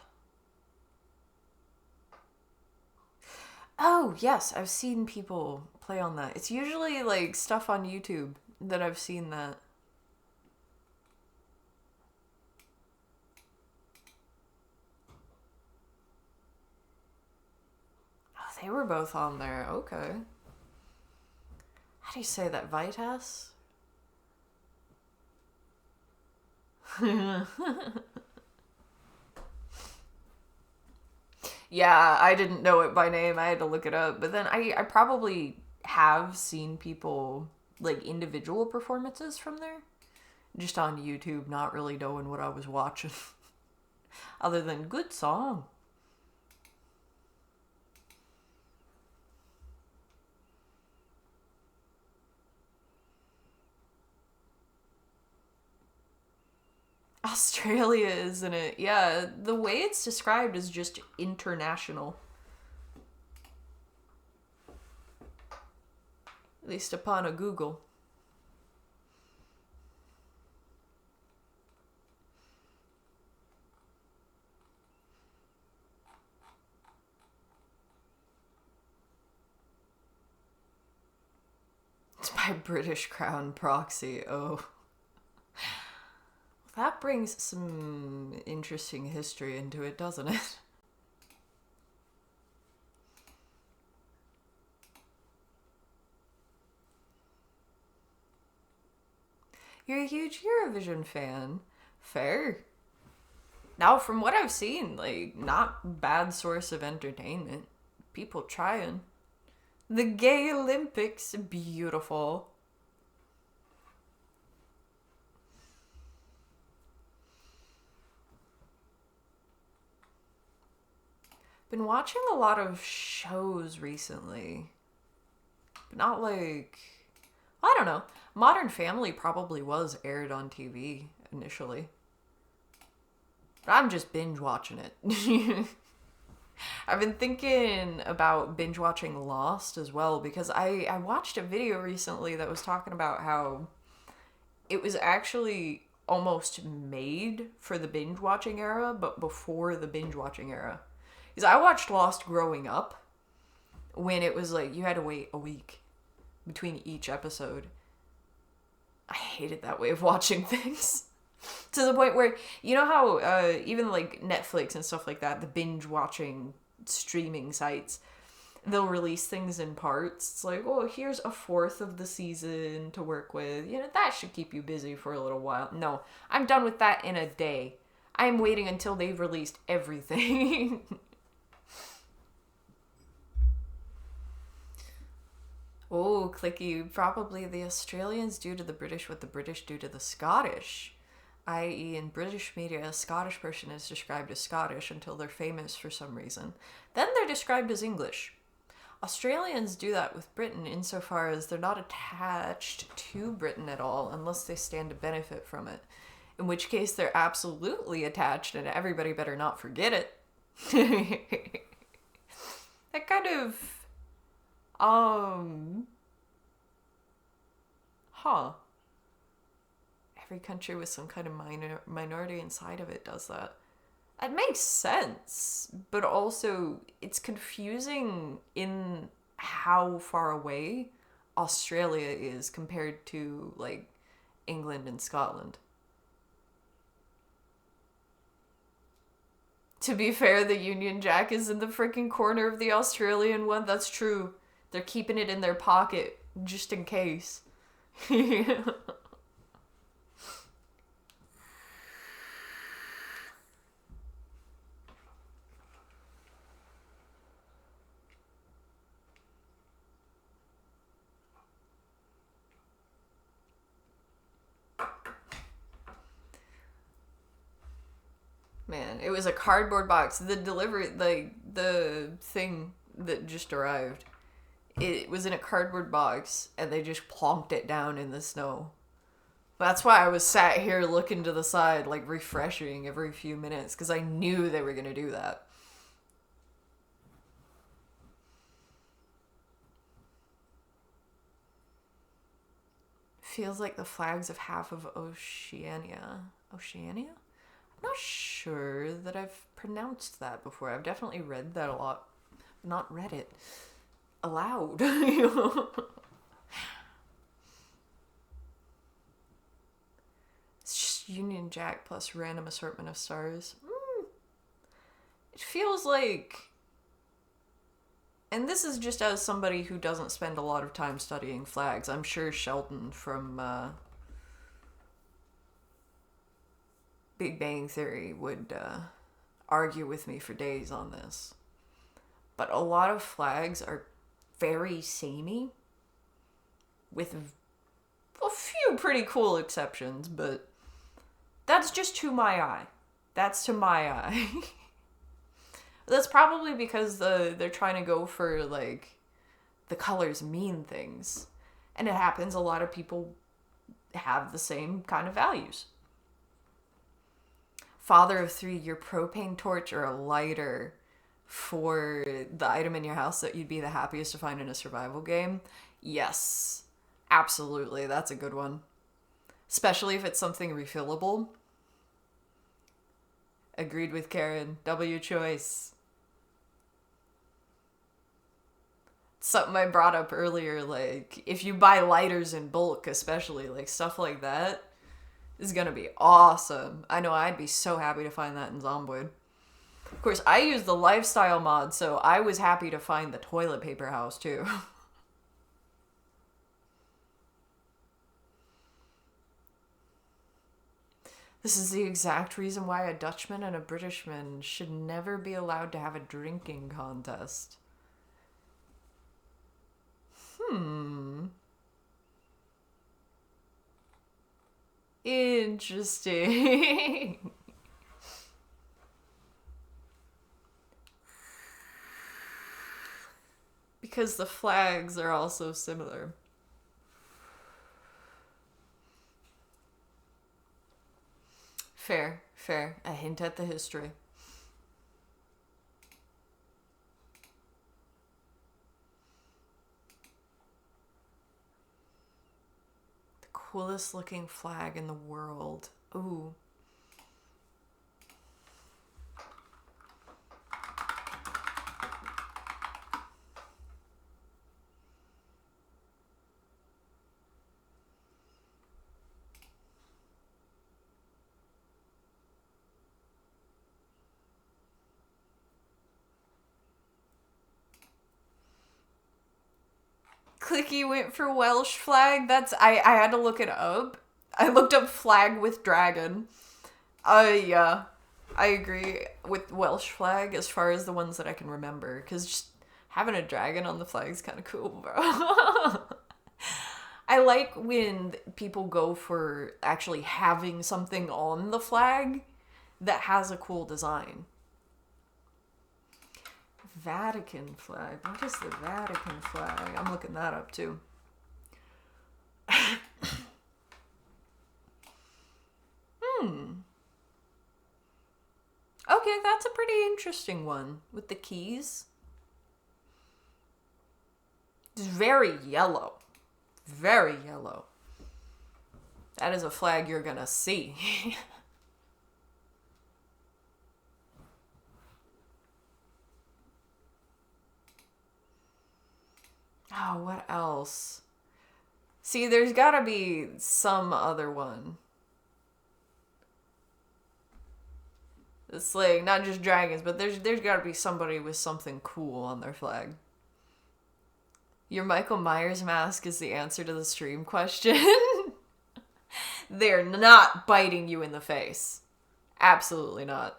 Oh, yes, I've seen people play on that. It's usually like stuff on YouTube that I've seen that. They were both on there. Okay. How do you say that? Vitas? Yeah, I didn't know it by name. I had to look it up. But then I probably have seen people, like, individual performances from there. Just on YouTube, not really knowing what I was watching. Other than good song. Australia, isn't it? Yeah, the way it's described is just international. At least upon a Google. It's by British Crown proxy. Oh. That brings some interesting history into it, doesn't it? You're a huge Eurovision fan. Fair. Now, from what I've seen, like, not bad source of entertainment. People trying. The Gay Olympics, beautiful. Been watching a lot of shows recently. But not like... I don't know. Modern Family probably was aired on TV initially. But I'm just binge watching it. I've been thinking about binge watching Lost as well because I watched a video recently that was talking about how it was actually almost made for the binge watching era, but before the binge watching era. Because I watched Lost growing up when it was like you had to wait a week between each episode. I hated that way of watching things. To the point where, you know how even like Netflix and stuff like that, the binge watching streaming sites, they'll release things in parts. It's like, oh, here's a fourth of the season to work with. You know, that should keep you busy for a little while. No, I'm done with that in a day. I'm waiting until they've released everything. Oh, clicky. Probably the Australians do to the British what the British do to the Scottish. I.e., in British media, a Scottish person is described as Scottish until they're famous for some reason. Then they're described as English. Australians do that with Britain insofar as they're not attached to Britain at all unless they stand to benefit from it. In which case they're absolutely attached and everybody better not forget it. That kind of... Huh. Every country with some kind of minority inside of it does that. It makes sense, but also it's confusing in how far away Australia is compared to, like, England and Scotland. To be fair, the Union Jack is in the freaking corner of the Australian one. That's true. They're keeping it in their pocket just in case. Man, it was a cardboard box. The delivery, the thing that just arrived, it was in a cardboard box, and they just plonked it down in the snow. That's why I was sat here looking to the side, like refreshing every few minutes, because I knew they were gonna do that. Feels like the flags of half of Oceania. Oceania? Not sure that I've pronounced that before. I've definitely read that a lot. Not read it aloud. It's just Union Jack plus random assortment of stars. It feels like And this is just as somebody who doesn't spend a lot of time studying flags. I'm sure Sheldon from Big Bang Theory would argue with me for days on this. But a lot of flags are very samey, with a few pretty cool exceptions, but that's just to my eye. That's to my eye. That's probably because they're trying to go for, like, the colors mean things. And it happens, a lot of people have the same kind of values. Father of three, your propane torch or a lighter for the item in your house that you'd be the happiest to find in a survival game? Yes, absolutely, that's a good one. Especially if it's something refillable. Agreed with Karen. W choice. Something I brought up earlier, like, if you buy lighters in bulk, especially, like, stuff like that is gonna be awesome. I know I'd be so happy to find that in Zomboid. Of course, I use the lifestyle mod, so I was happy to find the toilet paper house, too. This is the exact reason why a Dutchman and a Britishman should never be allowed to have a drinking contest. Interesting. Because the flags are also similar. Fair, fair. A hint at the history. The coolest looking flag in the world. Ooh. Clicky went for Welsh flag. That's I had to look it up. I looked up flag with dragon. Yeah. I agree with Welsh flag as far as the ones that I can remember, cuz just having a dragon on the flag is kind of cool, bro. I like when people go for actually having something on the flag that has a cool design. Vatican flag. What is the Vatican flag? I'm looking that up too. Okay, that's a pretty interesting one with the keys. It's very yellow. Very yellow. That is a flag you're gonna see. Oh, what else? See, there's gotta be some other one. It's like, not just dragons, but there's gotta be somebody with something cool on their flag. Your Michael Myers mask is the answer to the stream question. They're not biting you in the face. Absolutely not.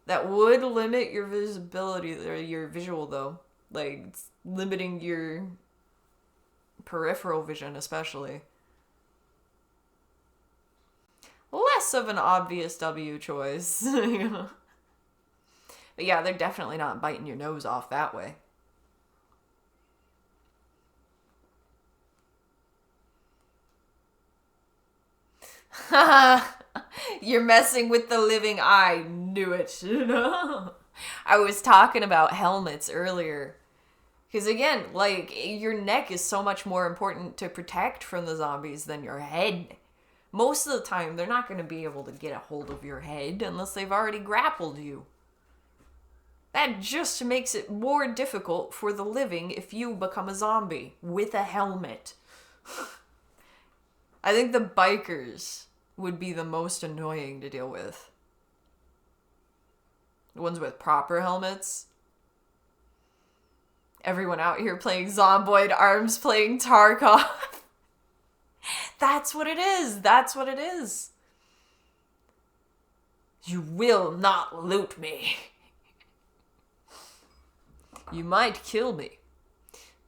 That would limit your visibility, or your visual, though. Like, limiting your peripheral vision, especially. Less of an obvious W choice. But yeah, they're definitely not biting your nose off that way. You're messing with the living eye. Knew it. I was talking about helmets earlier. Because again, like, your neck is so much more important to protect from the zombies than your head. Most of the time, they're not going to be able to get a hold of your head unless they've already grappled you. That just makes it more difficult for the living if you become a zombie with a helmet. I think the bikers would be the most annoying to deal with. The ones with proper helmets. Everyone out here playing Zomboid, Arms playing Tarkov. That's what it is. That's what it is. You will not loot me. You might kill me,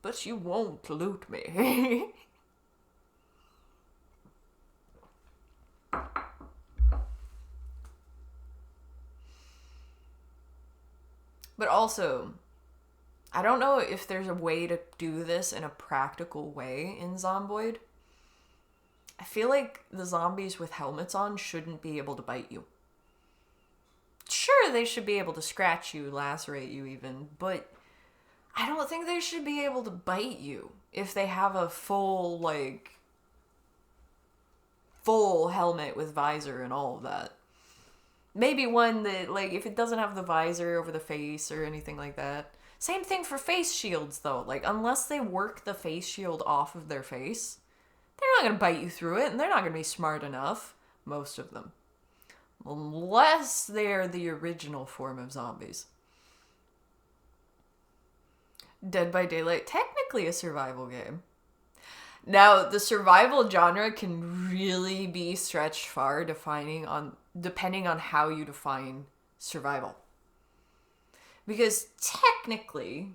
but you won't loot me. But also, I don't know if there's a way to do this in a practical way in Zomboid. I feel like the zombies with helmets on shouldn't be able to bite you. Sure, they should be able to scratch you, lacerate you even, but I don't think they should be able to bite you if they have a full helmet with visor and all of that. Maybe one that, if it doesn't have the visor over the face or anything like that. Same thing for face shields, though. Unless they work the face shield off of their face, they're not going to bite you through it, and they're not going to be smart enough. Most of them. Unless they're the original form of zombies. Dead by Daylight, technically a survival game. Now, the survival genre can really be stretched far depending on how you define survival. Because technically,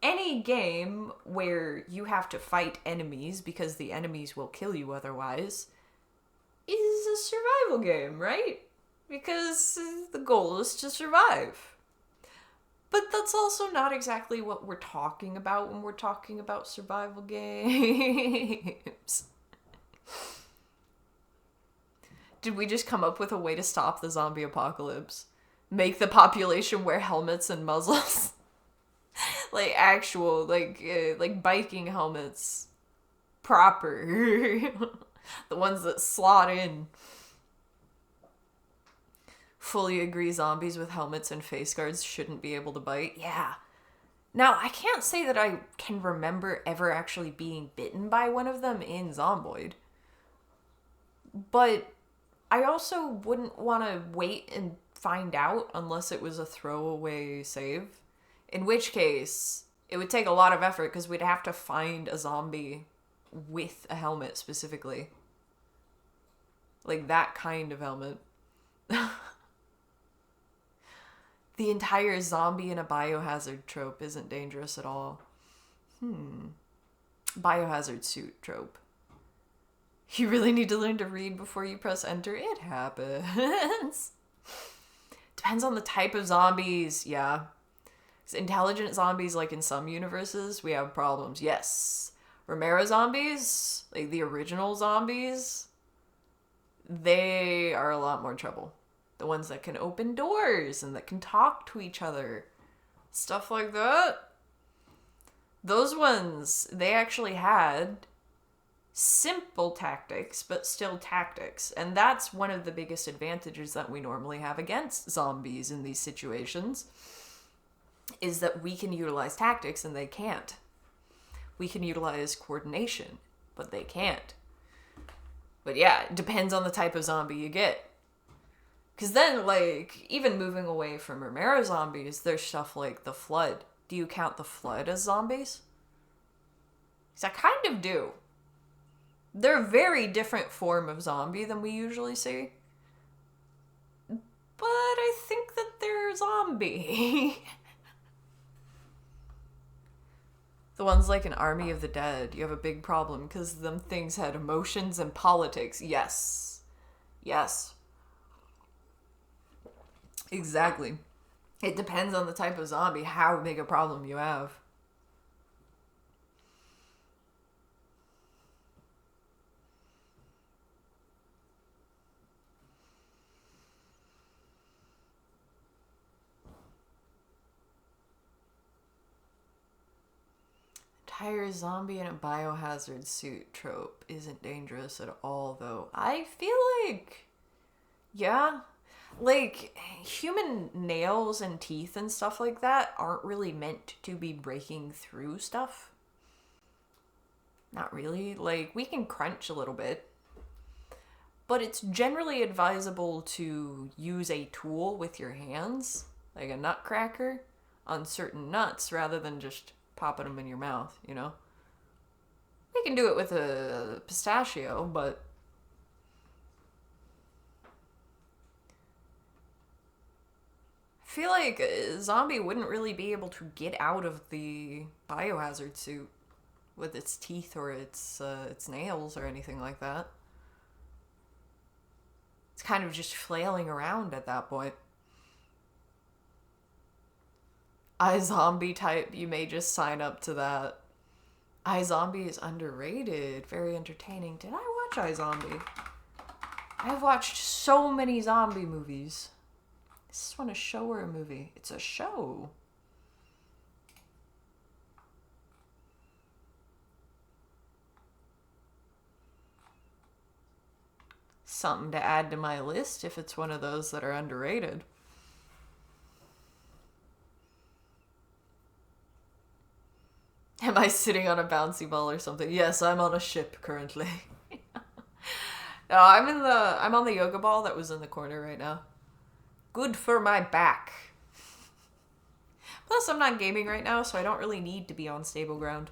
any game where you have to fight enemies because the enemies will kill you otherwise is a survival game, right? Because the goal is to survive. But that's also not exactly what we're talking about when we're talking about survival games. Did we just come up with a way to stop the zombie apocalypse? Make the population wear helmets and muzzles? Actual, biking helmets. Proper. The ones that slot in. Fully agree zombies with helmets and face guards shouldn't be able to bite. Yeah. Now, I can't say that I can remember ever actually being bitten by one of them in Zomboid. But I also wouldn't want to wait and find out unless it was a throwaway save. In which case, it would take a lot of effort because we'd have to find a zombie with a helmet specifically. That kind of helmet. The entire zombie in a biohazard trope isn't dangerous at all. Biohazard suit trope. You really need to learn to read before you press enter. It happens. Depends on the type of zombies, yeah. 'Cause intelligent zombies, in some universes, we have problems. Yes. Romero zombies, the original zombies, they are a lot more trouble. The ones that can open doors and that can talk to each other. Stuff like that. Those ones, they actually had simple tactics, but still tactics. And that's one of the biggest advantages that we normally have against zombies in these situations, is that we can utilize tactics and they can't. We can utilize coordination, but they can't. But yeah, it depends on the type of zombie you get. Because then, even moving away from Romero zombies, there's stuff like the Flood. Do you count the Flood as zombies? Because I kind of do. They're a very different form of zombie than we usually see. But I think that they're zombie. The ones like an Army of the Dead, you have a big problem because them things had emotions and politics. Yes. Yes. Exactly. It depends on the type of zombie, how big a problem you have. Entire zombie in a biohazard suit trope isn't dangerous at all, though. I feel yeah. Human nails and teeth and stuff like that aren't really meant to be breaking through stuff. Not really. We can crunch a little bit. But it's generally advisable to use a tool with your hands, like a nutcracker, on certain nuts rather than just popping them in your mouth, you know? We can do it with a pistachio, but I feel like a zombie wouldn't really be able to get out of the biohazard suit with its teeth or its nails or anything like that. It's kind of just flailing around at that point. iZombie type, you may just sign up to that. iZombie is underrated, very entertaining. Did I watch iZombie? I've watched so many zombie movies. Is this one a show or a movie? It's a show. Something to add to my list if it's one of those that are underrated. Am I sitting on a bouncy ball or something? Yes, I'm on a ship currently. No, I'm on the yoga ball that was in the corner right now. Good for my back. Plus, I'm not gaming right now, so I don't really need to be on stable ground.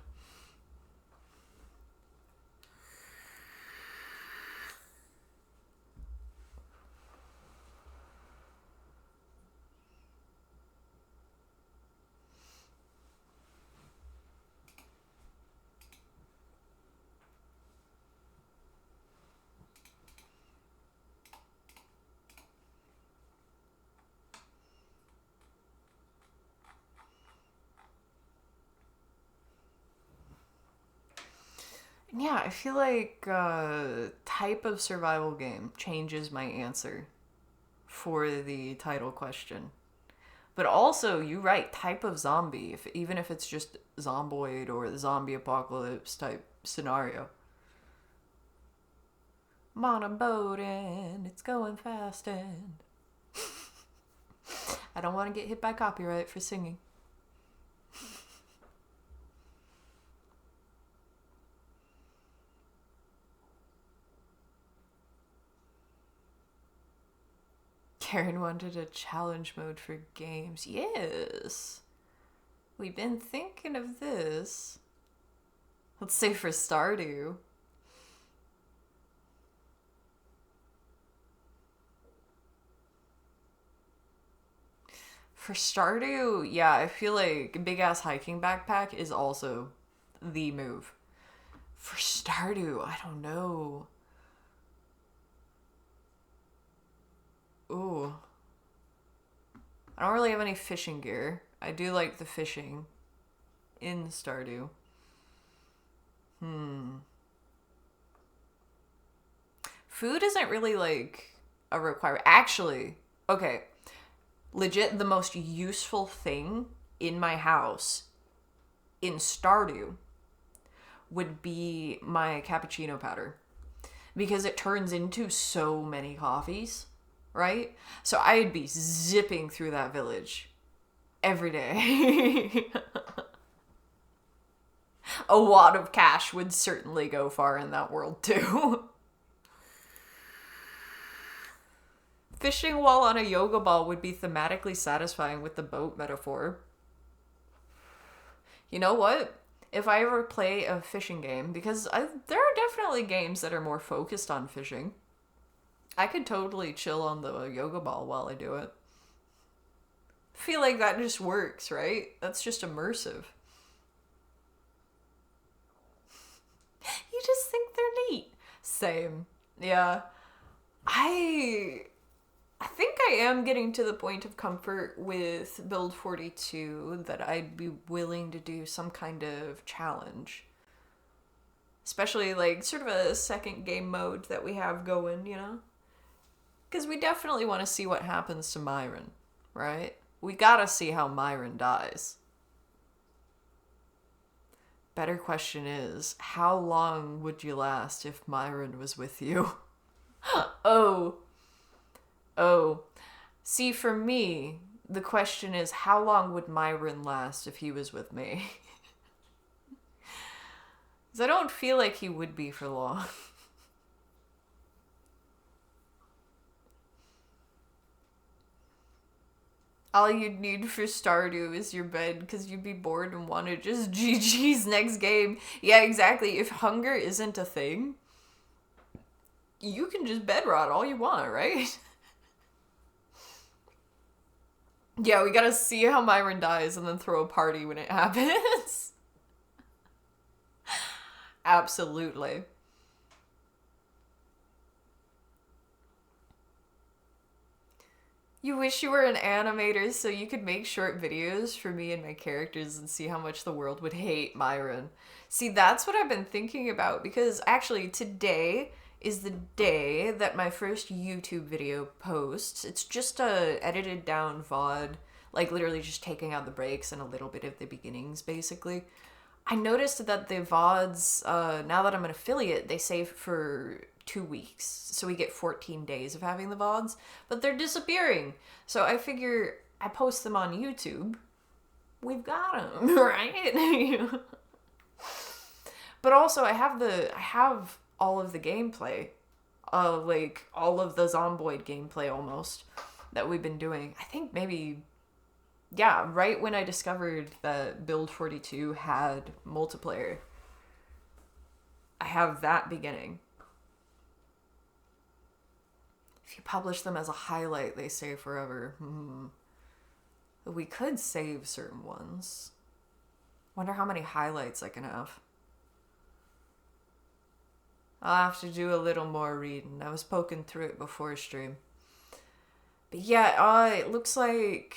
Yeah, I feel like type of survival game changes my answer for the title question. But also, you're right, type of zombie, even if it's just zomboid or the zombie apocalypse type scenario. I'm on a boat and it's going fast and I don't want to get hit by copyright for singing. Karen wanted a challenge mode for games. Yes. We've been thinking of this. Let's say for Stardew. For Stardew, yeah, I feel like a big ass hiking backpack is also the move. For Stardew, I don't know. Ooh. I don't really have any fishing gear. I do like the fishing in Stardew. Food isn't really like a requirement. Actually, okay. Legit, the most useful thing in my house in Stardew would be my cappuccino powder. Because it turns into so many coffees, right? So I'd be zipping through that village every day. A wad of cash would certainly go far in that world too. Fishing while on a yoga ball would be thematically satisfying with the boat metaphor. You know what? If I ever play a fishing game, because there are definitely games that are more focused on fishing, I could totally chill on the yoga ball while I do it. I feel like that just works, right? That's just immersive. You just think they're neat. Same. Yeah. I think I am getting to the point of comfort with Build 42 that I'd be willing to do some kind of challenge. Especially like sort of a second game mode that we have going, you know? Because we definitely want to see what happens to Myron, right? We gotta see how Myron dies. Better question is, how long would you last if Myron was with you? Oh. See, for me, the question is, how long would Myron last if he was with me? Because I don't feel like he would be for long. All you'd need for Stardew is your bed because you'd be bored and want to just GG's next game. Yeah, exactly. If hunger isn't a thing, you can just bed rot all you want, right? Yeah, we gotta see how Myron dies and then throw a party when it happens. Absolutely. You wish you were an animator so you could make short videos for me and my characters and see how much the world would hate Myron. See, that's what I've been thinking about because actually today is the day that my first YouTube video posts. It's just a edited down VOD, like literally just taking out the breaks and a little bit of the beginnings basically. I noticed that the VODs, now that I'm an affiliate, they save for 2 weeks. So we get 14 days of having the VODs, but they're disappearing. So I figure I post them on YouTube. We've got them, right? But also I have all of the gameplay, like all of the Zomboid gameplay almost that we've been doing. I think maybe, yeah, right when I discovered that Build 42 had multiplayer, I have that beginning. If you publish them as a highlight, they stay forever. We could save certain ones. Wonder how many highlights I can have. I'll have to do a little more reading. I was poking through it before stream. But yeah, it looks like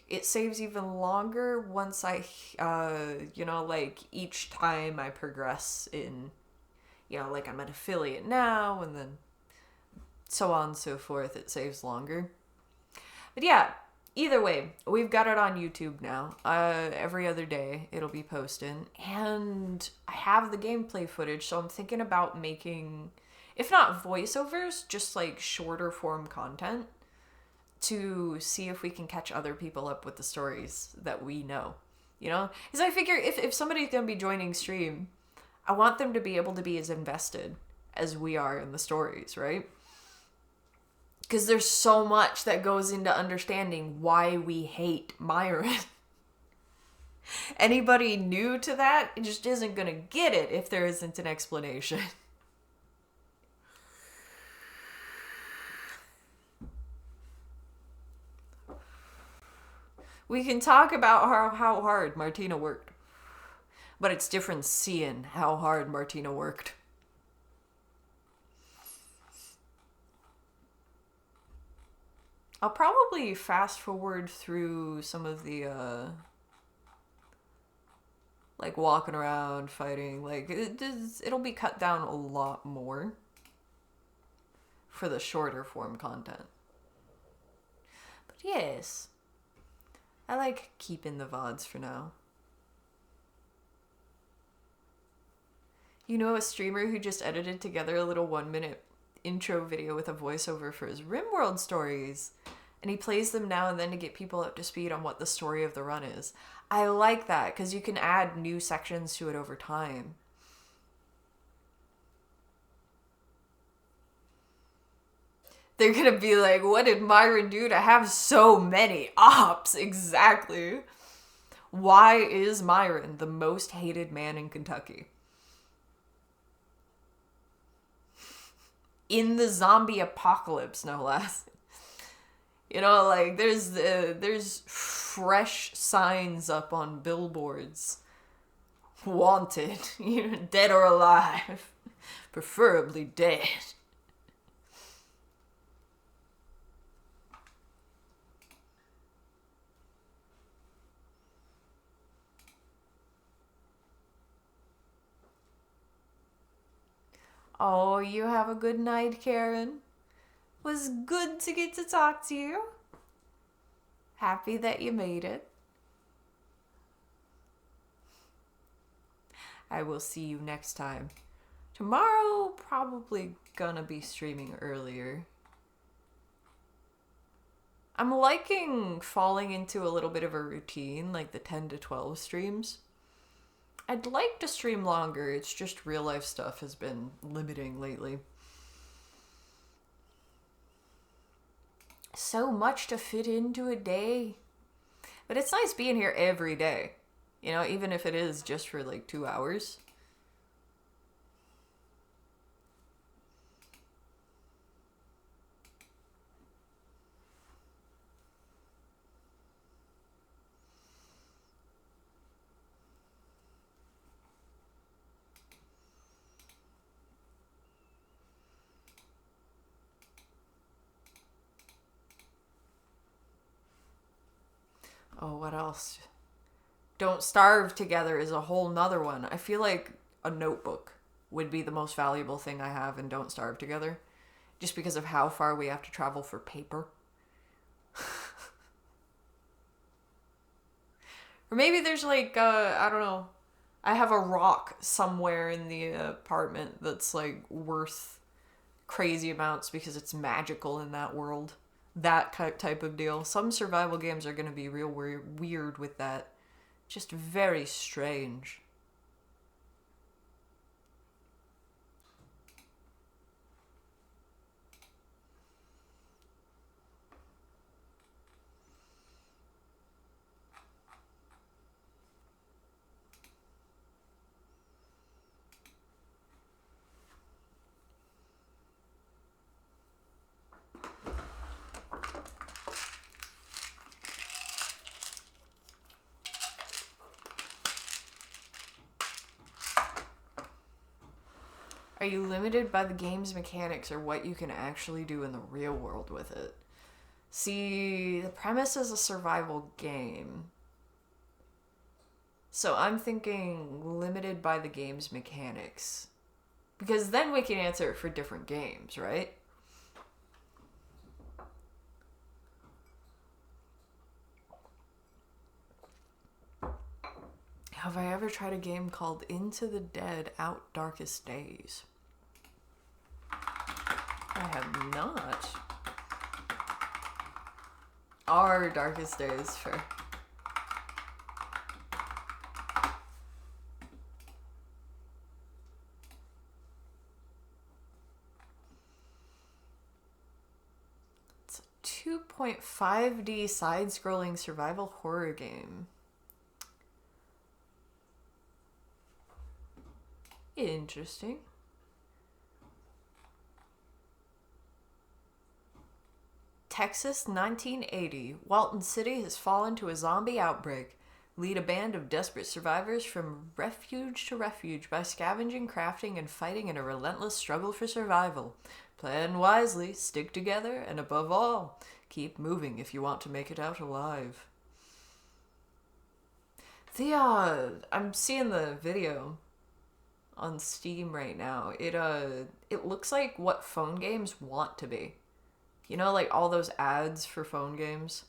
it saves even longer once I, like each time I progress in, like I'm an affiliate now and then so on and so forth, it saves longer. But yeah, either way, we've got it on YouTube now. Every other day it'll be posted. And I have the gameplay footage, so I'm thinking about making, if not voiceovers, just like shorter form content to see if we can catch other people up with the stories that we know. Because I figure if somebody's going to be joining stream, I want them to be able to be as invested as we are in the stories, right? Because there's so much that goes into understanding why we hate Myron. Anybody new to that just isn't going to get it if there isn't an explanation. We can talk about how hard Martina worked. But it's different seeing how hard Martina worked. I'll probably fast forward through some of the, like walking around, fighting. Like, it'll be cut down a lot more for the shorter form content. But yes, I like keeping the VODs for now. You know a streamer who just edited together a little 1-minute intro video with a voiceover for his RimWorld stories, and he plays them now and then to get people up to speed on what the story of the run is. I like that because you can add new sections to it over time. They're gonna be like, what did Myron do to have so many ops? Exactly. Why is Myron the most hated man in Kentucky? In the zombie apocalypse, no less. Like there's fresh signs up on billboards. Wanted, dead or alive, preferably dead. Oh, you have a good night, Karen. Was good to get to talk to you. Happy that you made it. I will see you next time. Tomorrow, probably gonna be streaming earlier. I'm liking falling into a little bit of a routine, like the 10 to 12 streams. I'd like to stream longer, it's just real life stuff has been limiting lately. So much to fit into a day. But it's nice being here every day. You know, even if it is just for like 2 hours. Oh, what else? Don't Starve Together is a whole nother one. I feel like a notebook would be the most valuable thing I have in Don't Starve Together. Just because of how far we have to travel for paper. Or maybe there's like, I don't know. I have a rock somewhere in the apartment that's like worth crazy amounts because it's magical in that world. That type of deal. Some survival games are going to be real weird with that. Just very strange. Are you limited by the game's mechanics or what you can actually do in the real world with it? See, the premise is a survival game. So I'm thinking limited by the game's mechanics. Because then we can answer it for different games, right? Have I ever tried a game called Into the Dead Out Darkest Days? I have not. Our Darkest Days, for... It's a 2.5D side-scrolling survival horror game. Interesting. Texas, 1980. Walton City has fallen to a zombie outbreak. Lead a band of desperate survivors from refuge to refuge by scavenging, crafting, and fighting in a relentless struggle for survival. Plan wisely, stick together, and above all, keep moving if you want to make it out alive. I'm seeing the video on Steam right now. It looks like what phone games want to be. You know, like all those ads for phone games?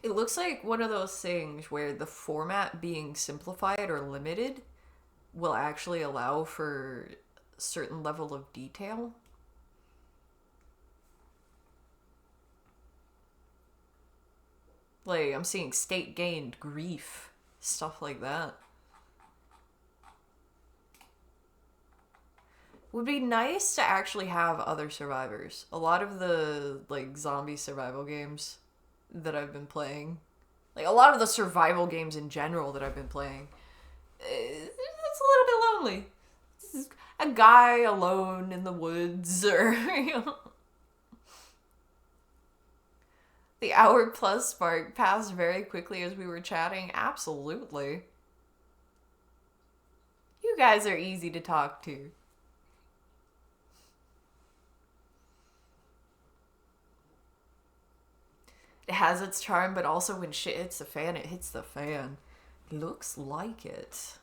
It looks like one of those things where the format being simplified or limited will actually allow for a certain level of detail. Like, I'm seeing state gained grief, stuff like that. Would be nice to actually have other survivors. A lot of the, like, zombie survival games that I've been playing, like, a lot of the survival games in general that I've been playing, it's a little bit lonely. It's a guy alone in the woods, or, you know. The hour plus mark passed very quickly as we were chatting. Absolutely. You guys are easy to talk to. It has its charm, but also when shit hits the fan, it hits the fan. Looks like it.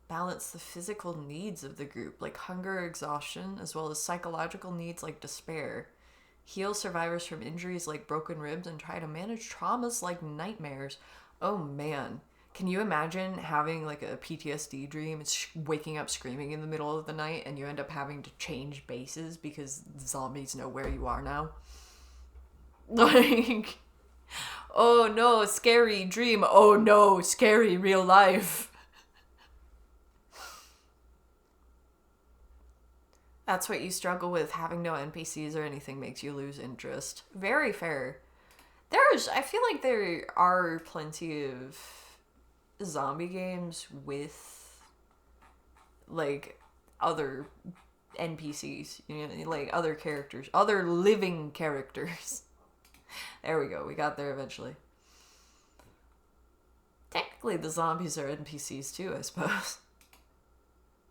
Balance the physical needs of the group, like hunger or exhaustion, as well as psychological needs like despair. Heal survivors from injuries like broken ribs and try to manage traumas like nightmares. Oh man. Can you imagine having like a PTSD dream and waking up screaming in the middle of the night and you end up having to change bases because zombies know where you are now? Like, Oh no, scary dream. Oh no, scary real life. That's what you struggle with. Having no NPCs or anything makes you lose interest. Very fair. I feel like there are plenty of zombie games with, like, other NPCs, you know, like other characters, other living characters. There we go. We got there eventually. Technically, the zombies are NPCs too, I suppose.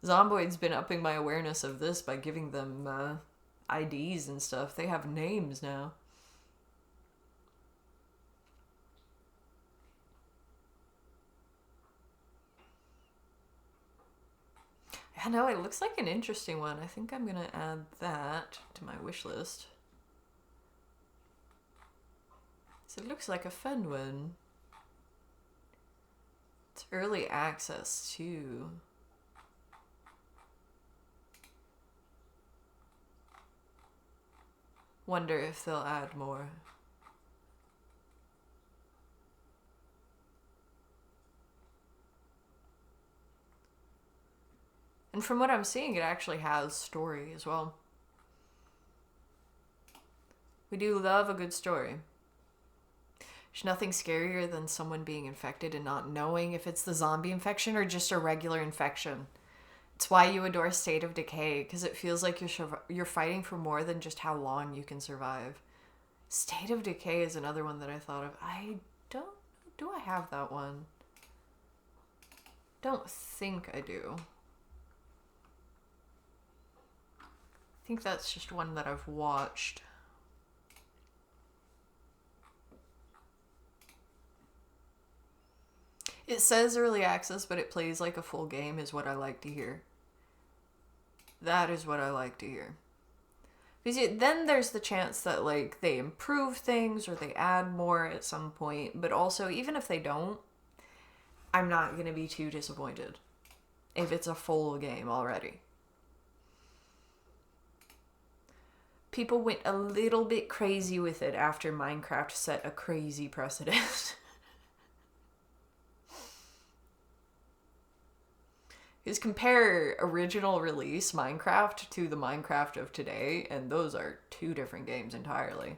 Zomboid's been upping my awareness of this by giving them IDs and stuff. They have names now. I know, it looks like an interesting one. I think I'm gonna add that to my wish list. So it looks like a fun one. It's early access too. Wonder if they'll add more. And from what I'm seeing, it actually has story as well. We do love a good story. There's nothing scarier than someone being infected and not knowing if it's the zombie infection or just a regular infection. It's why you adore State of Decay, because it feels like you're fighting for more than just how long you can survive. State of Decay is another one that I thought of. I don't... Do I have that one? Don't think I do. I think that's just one that I've watched. It says early access, but it plays like a full game is what I like to hear. That is what I like to hear. Because then there's the chance that, like, they improve things or they add more at some point. But also, even if they don't, I'm not going to be too disappointed if it's a full game already. People went a little bit crazy with it after Minecraft set a crazy precedent. Because compare original release Minecraft to the Minecraft of today, and those are two different games entirely.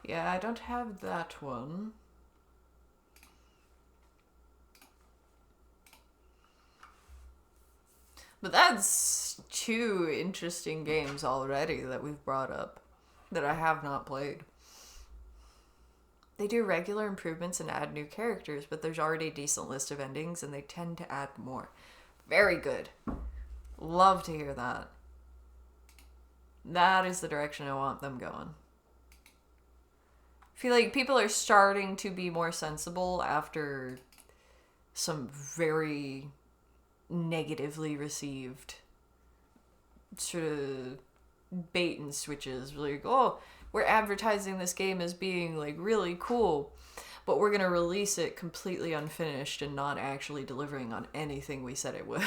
Yeah, I don't have that one. But that's two interesting games already that we've brought up that I have not played. They do regular improvements and add new characters, but there's already a decent list of endings and they tend to add more. Very good. Love to hear that. That is the direction I want them going. I feel like people are starting to be more sensible after some very negatively received sort of bait and switches. Like, oh, we're advertising this game as being, like, really cool, but we're going to release it completely unfinished and not actually delivering on anything we said it would.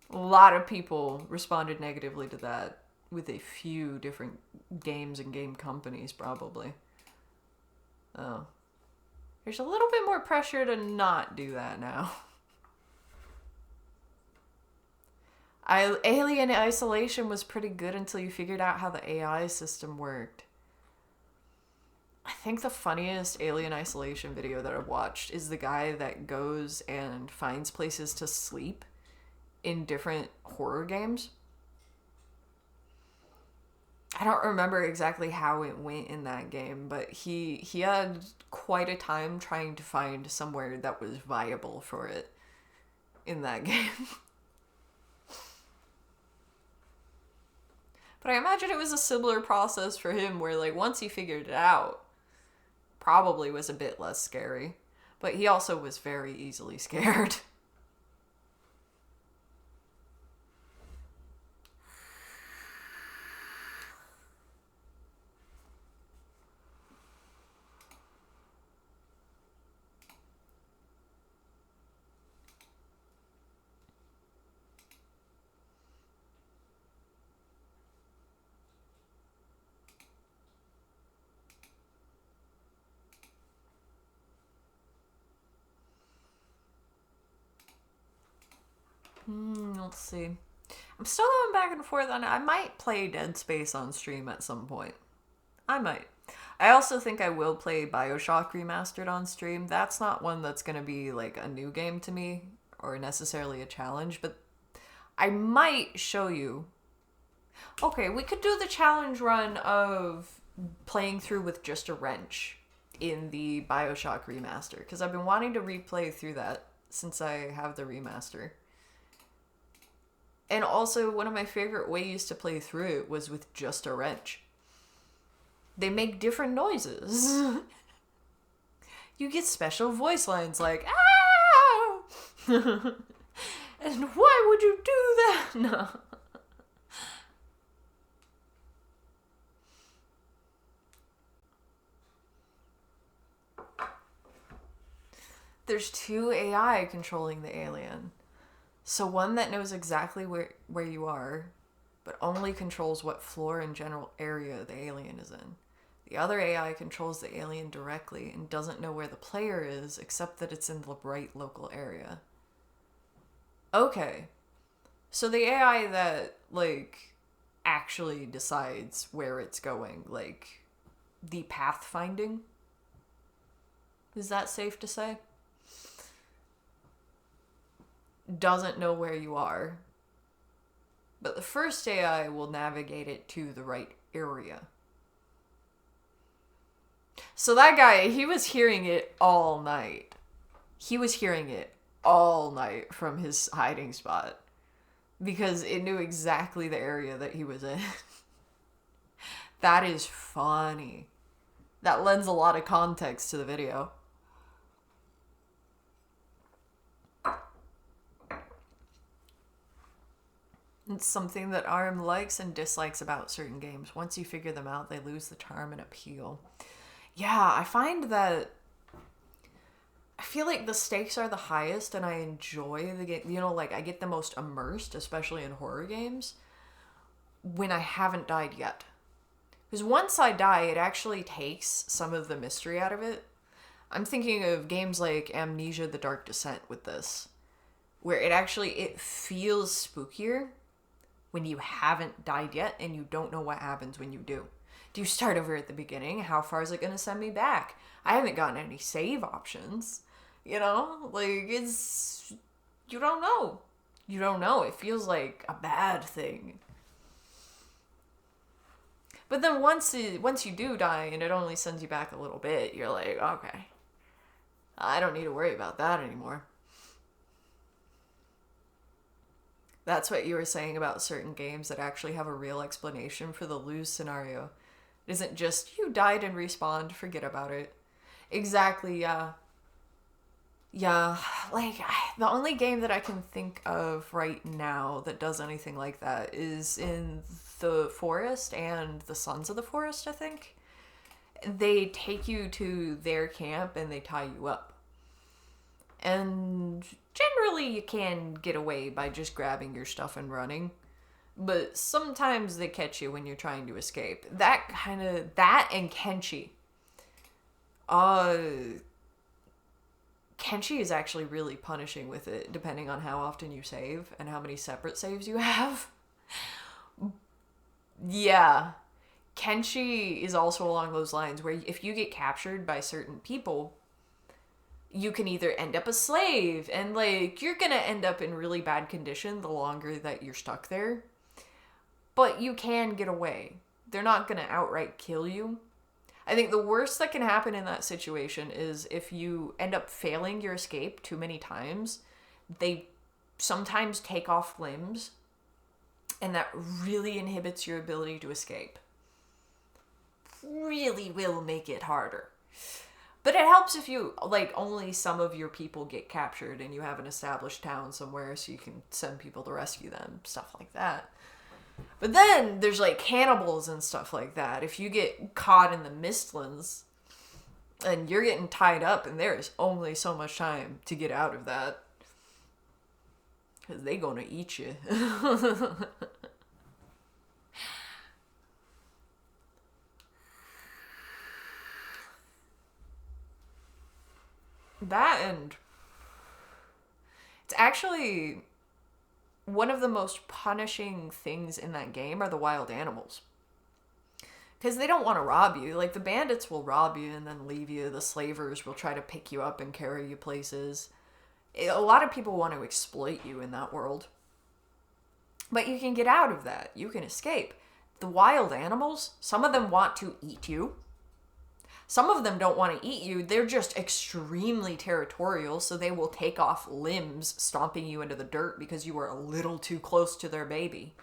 A lot of people responded negatively to that. With a few different games and game companies, probably. Oh. There's a little bit more pressure to not do that now. Alien Isolation was pretty good until you figured out how the AI system worked. I think the funniest Alien Isolation video that I've watched is the guy that goes and finds places to sleep in different horror games. I don't remember exactly how it went in that game, but he had quite a time trying to find somewhere that was viable for it in that game. But I imagine it was a similar process for him where, like, once he figured it out, probably was a bit less scary. But he also was very easily scared. Let's see. I'm still going back and forth on it. I might play Dead Space on stream at some point. I might. I also think I will play BioShock Remastered on stream. That's not one that's going to be like a new game to me or necessarily a challenge, but I might show you. Okay, we could do the challenge run of playing through with just a wrench in the BioShock Remaster, because I've been wanting to replay through that since I have the remaster. And also, one of my favorite ways to play through it was with just a wrench. They make different noises. You get special voice lines like, ah! And why would you do that? No. There's 2 AI controlling the alien. So one that knows exactly where you are, but only controls what floor and general area the alien is in. The other AI controls the alien directly and doesn't know where the player is, except that it's in the right local area. Okay. So the AI that, like, actually decides where it's going, like, the pathfinding? Is that safe to say? Doesn't know where you are. But the first AI will navigate it to the right area. So that guy, he was hearing it all night. He was hearing it all night from his hiding spot. Because it knew exactly the area that he was in. That is funny. That lends a lot of context to the video. It's something that ARM likes and dislikes about certain games. Once you figure them out, they lose the charm and appeal. Yeah, I find that I feel like the stakes are the highest and I enjoy the game. You know, like I get the most immersed, especially in horror games, when I haven't died yet. Because once I die, it actually takes some of the mystery out of it. I'm thinking of games like Amnesia: The Dark Descent with this, where it feels spookier when you haven't died yet and you don't know what happens when you do. Do you start over at the beginning? How far is it going to send me back? I haven't gotten any save options. You know? Like, it's... You don't know. You don't know. It feels like a bad thing. But then once you do die and it only sends you back a little bit, you're like, okay. I don't need to worry about that anymore. That's what you were saying about certain games that actually have a real explanation for the lose scenario. It isn't just, you died and respawned, forget about it. Exactly, yeah. Yeah, like, the only game that I can think of right now that does anything like that is in the Forest and the Sons of the Forest, I think. They take you to their camp and they tie you up. And generally you can get away by just grabbing your stuff and running. But sometimes they catch you when you're trying to escape. That and Kenshi. Kenshi is actually really punishing with it, depending on how often you save and how many separate saves you have. Yeah. Kenshi is also along those lines, where if you get captured by certain people, you can either end up a slave, and, like, you're gonna end up in really bad condition the longer that you're stuck there. But you can get away. They're not gonna outright kill you. I think the worst that can happen in that situation is if you end up failing your escape too many times, they sometimes take off limbs, and that really inhibits your ability to escape. Really will make it harder. But it helps if you, like, only some of your people get captured and you have an established town somewhere so you can send people to rescue them, stuff like that. But then there's, like, cannibals and stuff like that. If you get caught in the Mistlands and you're getting tied up and there is only so much time to get out of that. Because they gonna eat you. That, and it's actually one of the most punishing things in that game are the wild animals. Because they don't want to rob you. Like, the bandits will rob you and then leave you. The slavers will try to pick you up and carry you places. A lot of people want to exploit you in that world. But you can get out of that. You can escape. The wild animals, some of them want to eat you. Some of them don't want to eat you. They're just extremely territorial, so they will take off limbs, stomping you into the dirt because you were a little too close to their baby.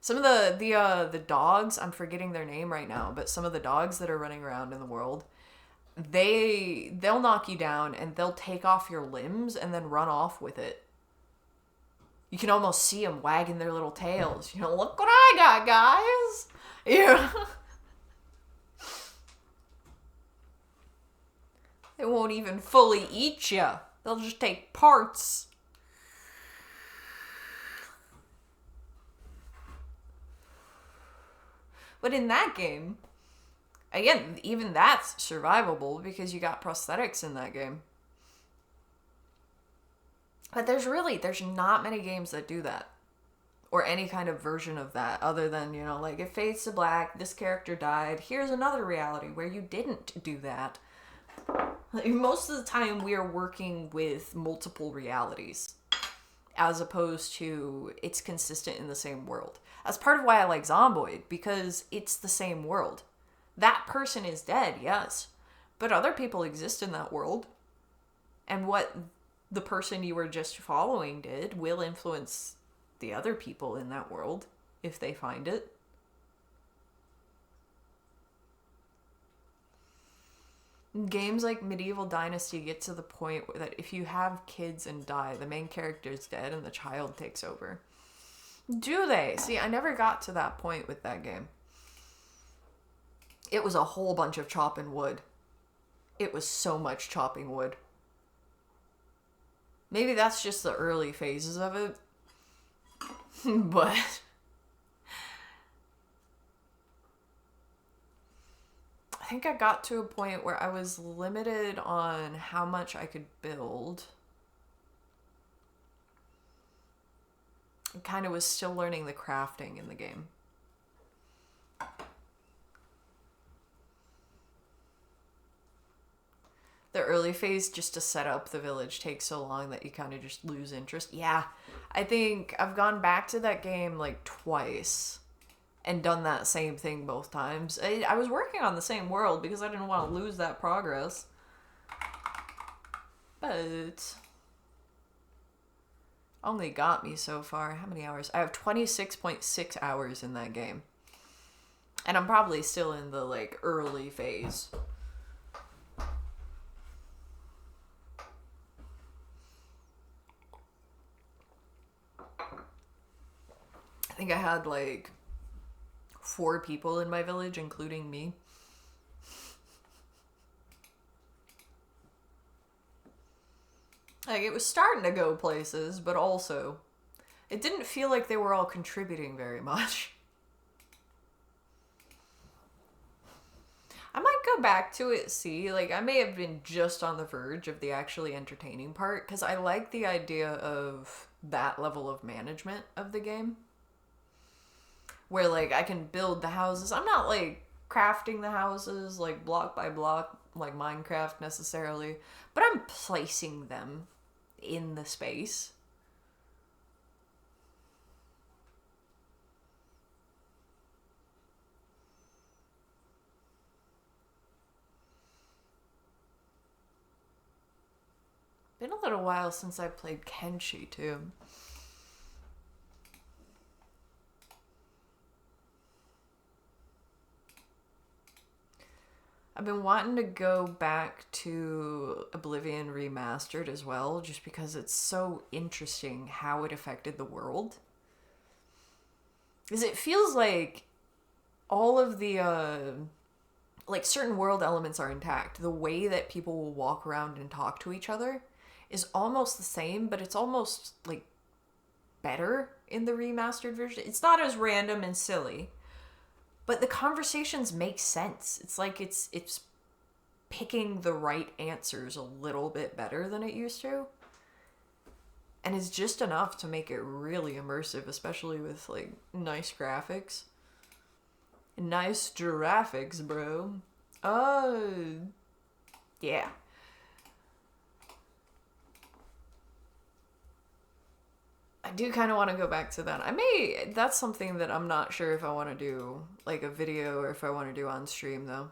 Some of the dogs, I'm forgetting their name right now, but some of the dogs that are running around in the world, they'll knock you down and they'll take off your limbs and then run off with it. You can almost see them wagging their little tails. You know, look what I got, guys. Yeah. They won't even fully eat you. They'll just take parts. But in that game, again, even that's survivable because you got prosthetics in that game. But there's not many games that do that. Or any kind of version of that other than, you know, like, it fades to black, this character died, here's another reality where you didn't do that. Like, most of the time we are working with multiple realities as opposed to it's consistent in the same world. That's part of why I like Zomboid, because it's the same world. That person is dead, yes, but other people exist in that world. And what the person you were just following did will influence the other people in that world if they find it. Games like Medieval Dynasty get to the point that if you have kids and die, the main character is dead and the child takes over. Do they? See, I never got to that point with that game. It was a whole bunch of chopping wood. It was so much chopping wood. Maybe that's just the early phases of it. But I think I got to a point where I was limited on how much I could build. I kind of was still learning the crafting in the game. The early phase just to set up the village takes so long that you kind of just lose interest. Yeah, I think I've gone back to that game like twice and done that same thing both times. I was working on the same world because I didn't want to lose that progress. But only got me so far. How many hours? I have 26.6 hours in that game. And I'm probably still in the like early phase. I think I had like 4 people in my village, including me. Like, it was starting to go places, but also it didn't feel like they were all contributing very much. I might go back to it, see, like, I may have been just on the verge of the actually entertaining part, because I like the idea of that level of management of the game. Where, like, I can build the houses. I'm not, like, crafting the houses, like, block by block, like Minecraft necessarily. But I'm placing them in the space. Been a little while since I played Kenshi, too. I've been wanting to go back to Oblivion Remastered as well, just because it's so interesting how it affected the world. Because it feels like all of the, like, certain world elements are intact. The way that people will walk around and talk to each other is almost the same, but it's almost, like, better in the remastered version. It's not as random and silly, but the conversations make sense. It's like it's picking the right answers a little bit better than it used to. And it's just enough to make it really immersive, especially with, like, nice graphics. Nice graphics, bro. Oh, yeah. I do kind of want to go back to that. That's something that I'm not sure if I want to do, like, a video or if I want to do on stream, though.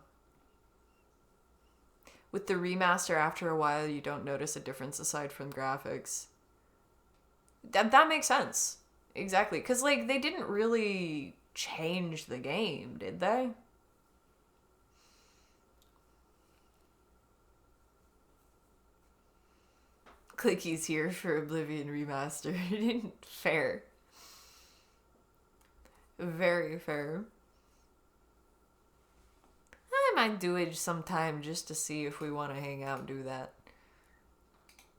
With the remaster, after a while, you don't notice a difference aside from graphics. That makes sense. Exactly. Because, like, they didn't really change the game, did they? Clicky's here for Oblivion Remastered. Fair. Very fair. I might do it sometime just to see if we want to hang out and do that.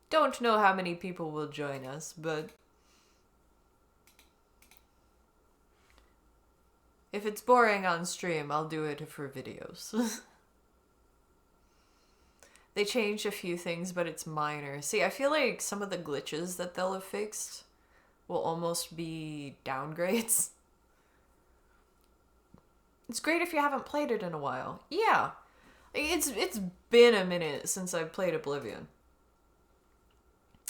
Don't know how many people will join us, but if it's boring on stream, I'll do it for videos. They changed a few things, but it's minor. See, I feel like some of the glitches that they'll have fixed will almost be downgrades. It's great if you haven't played it in a while. Yeah. It's been a minute since I've played Oblivion.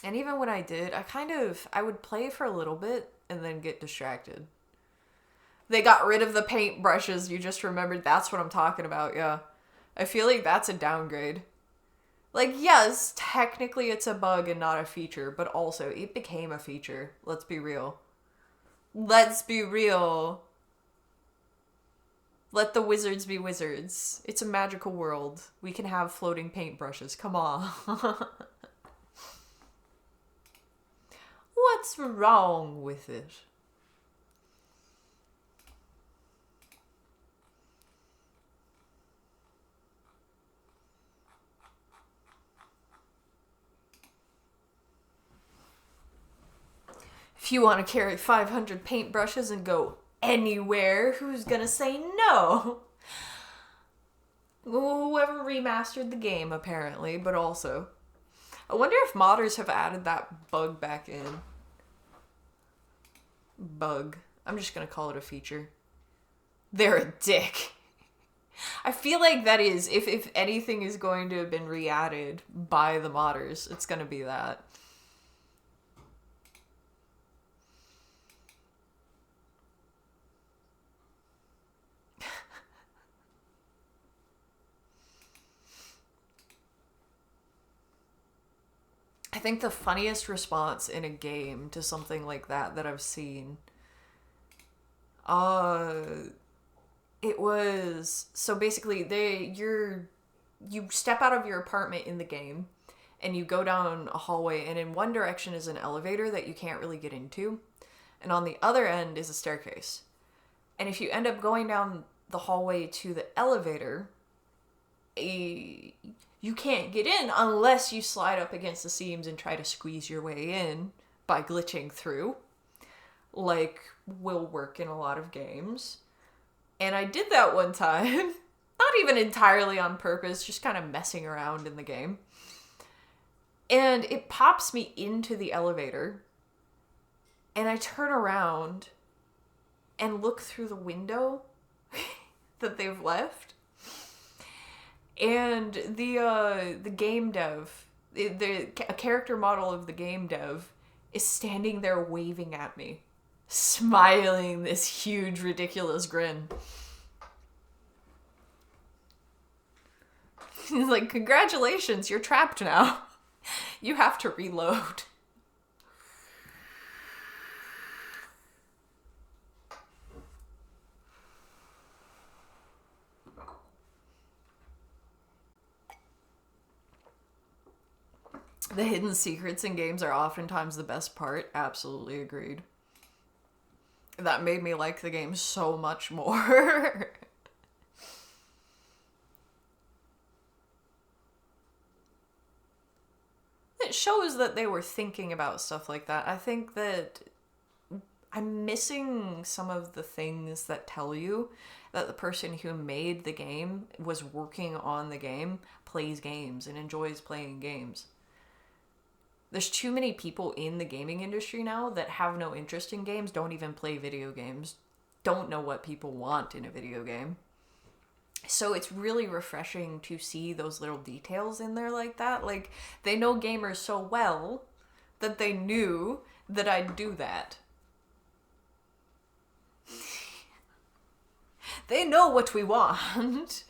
And even when I did, I would play for a little bit and then get distracted. They got rid of the paint brushes. You just remembered. That's what I'm talking about, yeah. I feel like that's a downgrade. Like, yes, technically it's a bug and not a feature, but also it became a feature. Let's be real. Let's be real. Let the wizards be wizards. It's a magical world. We can have floating paintbrushes. Come on. What's wrong with it? If you want to carry 500 paintbrushes and go anywhere, who's gonna say no? Whoever remastered the game, apparently, but also. I wonder if modders have added that bug back in. Bug. I'm just gonna call it a feature. They're a dick. I feel like that is, if anything is going to have been re-added by the modders, it's gonna be that. I think the funniest response in a game to something like that I've seen, it was, so basically you step out of your apartment in the game and you go down a hallway, and in one direction is an elevator that you can't really get into, and on the other end is a staircase. And if you end up going down the hallway to the elevator, you can't get in unless you slide up against the seams and try to squeeze your way in by glitching through, like will work in a lot of games. And I did that one time, not even entirely on purpose, just kind of messing around in the game. And it pops me into the elevator, and I turn around and look through the window that they've left. And the game dev, a character model of the game dev is standing there waving at me, smiling this huge, ridiculous grin. He's like, congratulations, you're trapped now. You have to reload. The hidden secrets in games are oftentimes the best part. Absolutely agreed. That made me like the game so much more. It shows that they were thinking about stuff like that. I think that I'm missing some of the things that tell you that the person who made the game was working on the game, plays games, and enjoys playing games. There's too many people in the gaming industry now that have no interest in games, don't even play video games, don't know what people want in a video game. So it's really refreshing to see those little details in there like that. Like, they know gamers so well that they knew that I'd do that. They know what we want.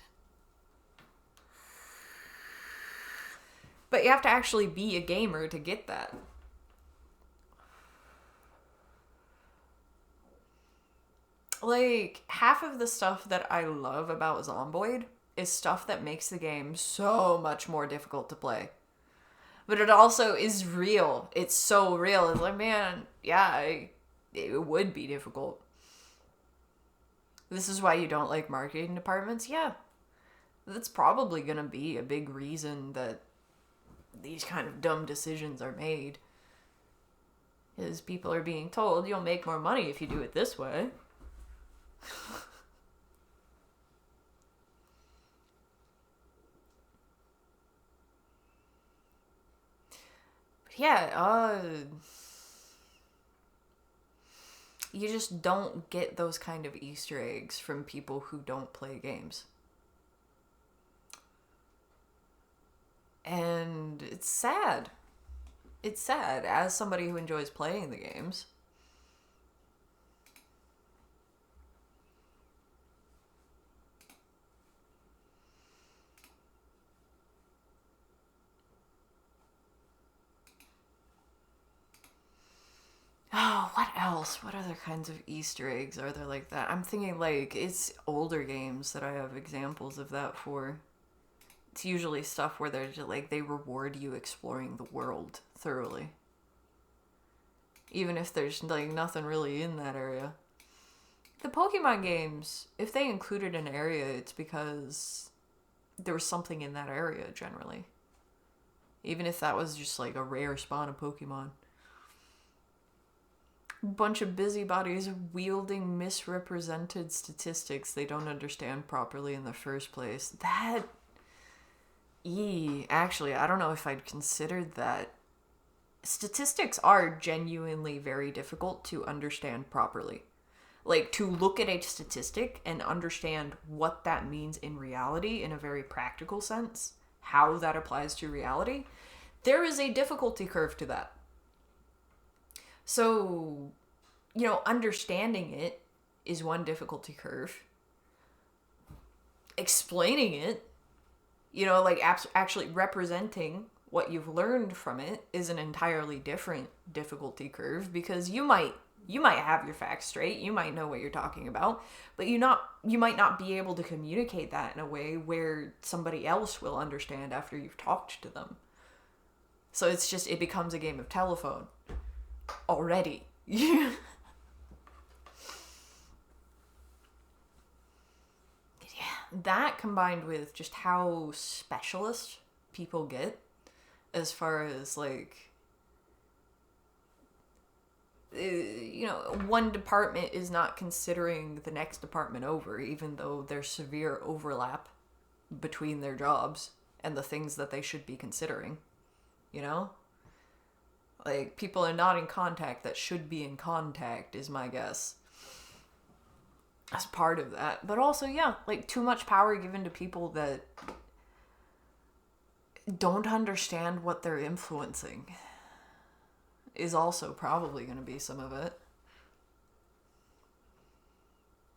But you have to actually be a gamer to get that. Like, half of the stuff that I love about Zomboid is stuff that makes the game so much more difficult to play. But it also is real. It's so real. It's like, man, yeah, it would be difficult. This is why you don't like marketing departments? Yeah. That's probably going to be a big reason that these kind of dumb decisions are made. Is people are being told you'll make more money if you do it this way. But yeah, you just don't get those kind of Easter eggs from people who don't play games. And it's sad. It's sad as somebody who enjoys playing the games. Oh, what else? What other kinds of Easter eggs are there like that? I'm thinking, like, it's older games that I have examples of that for. It's usually stuff where they're just, like, they reward you exploring the world thoroughly. Even if there's, like, nothing really in that area. The Pokemon games, if they included an area, it's because there was something in that area, generally. Even if that was just, like, a rare spawn of Pokemon. Bunch of busybodies wielding misrepresented statistics they don't understand properly in the first place. That... Actually, I don't know if I'd considered that. Statistics are genuinely very difficult to understand properly. Like, to look at a statistic and understand what that means in reality in a very practical sense, how that applies to reality, there is a difficulty curve to that. So, you know, understanding it is one difficulty curve. Explaining it, you know, like actually representing what you've learned from it is an entirely different difficulty curve, because you might have your facts straight, you might know what you're talking about, but you might not be able to communicate that in a way where somebody else will understand after you've talked to them. So it becomes a game of telephone already. Yeah, that combined with just how specialist people get as far as, like, you know, one department is not considering the next department over, even though there's severe overlap between their jobs and the things that they should be considering, you know? Like, people are not in contact that should be in contact, is my guess. As part of that. But also, yeah, like, too much power given to people that don't understand what they're influencing is also probably going to be some of it.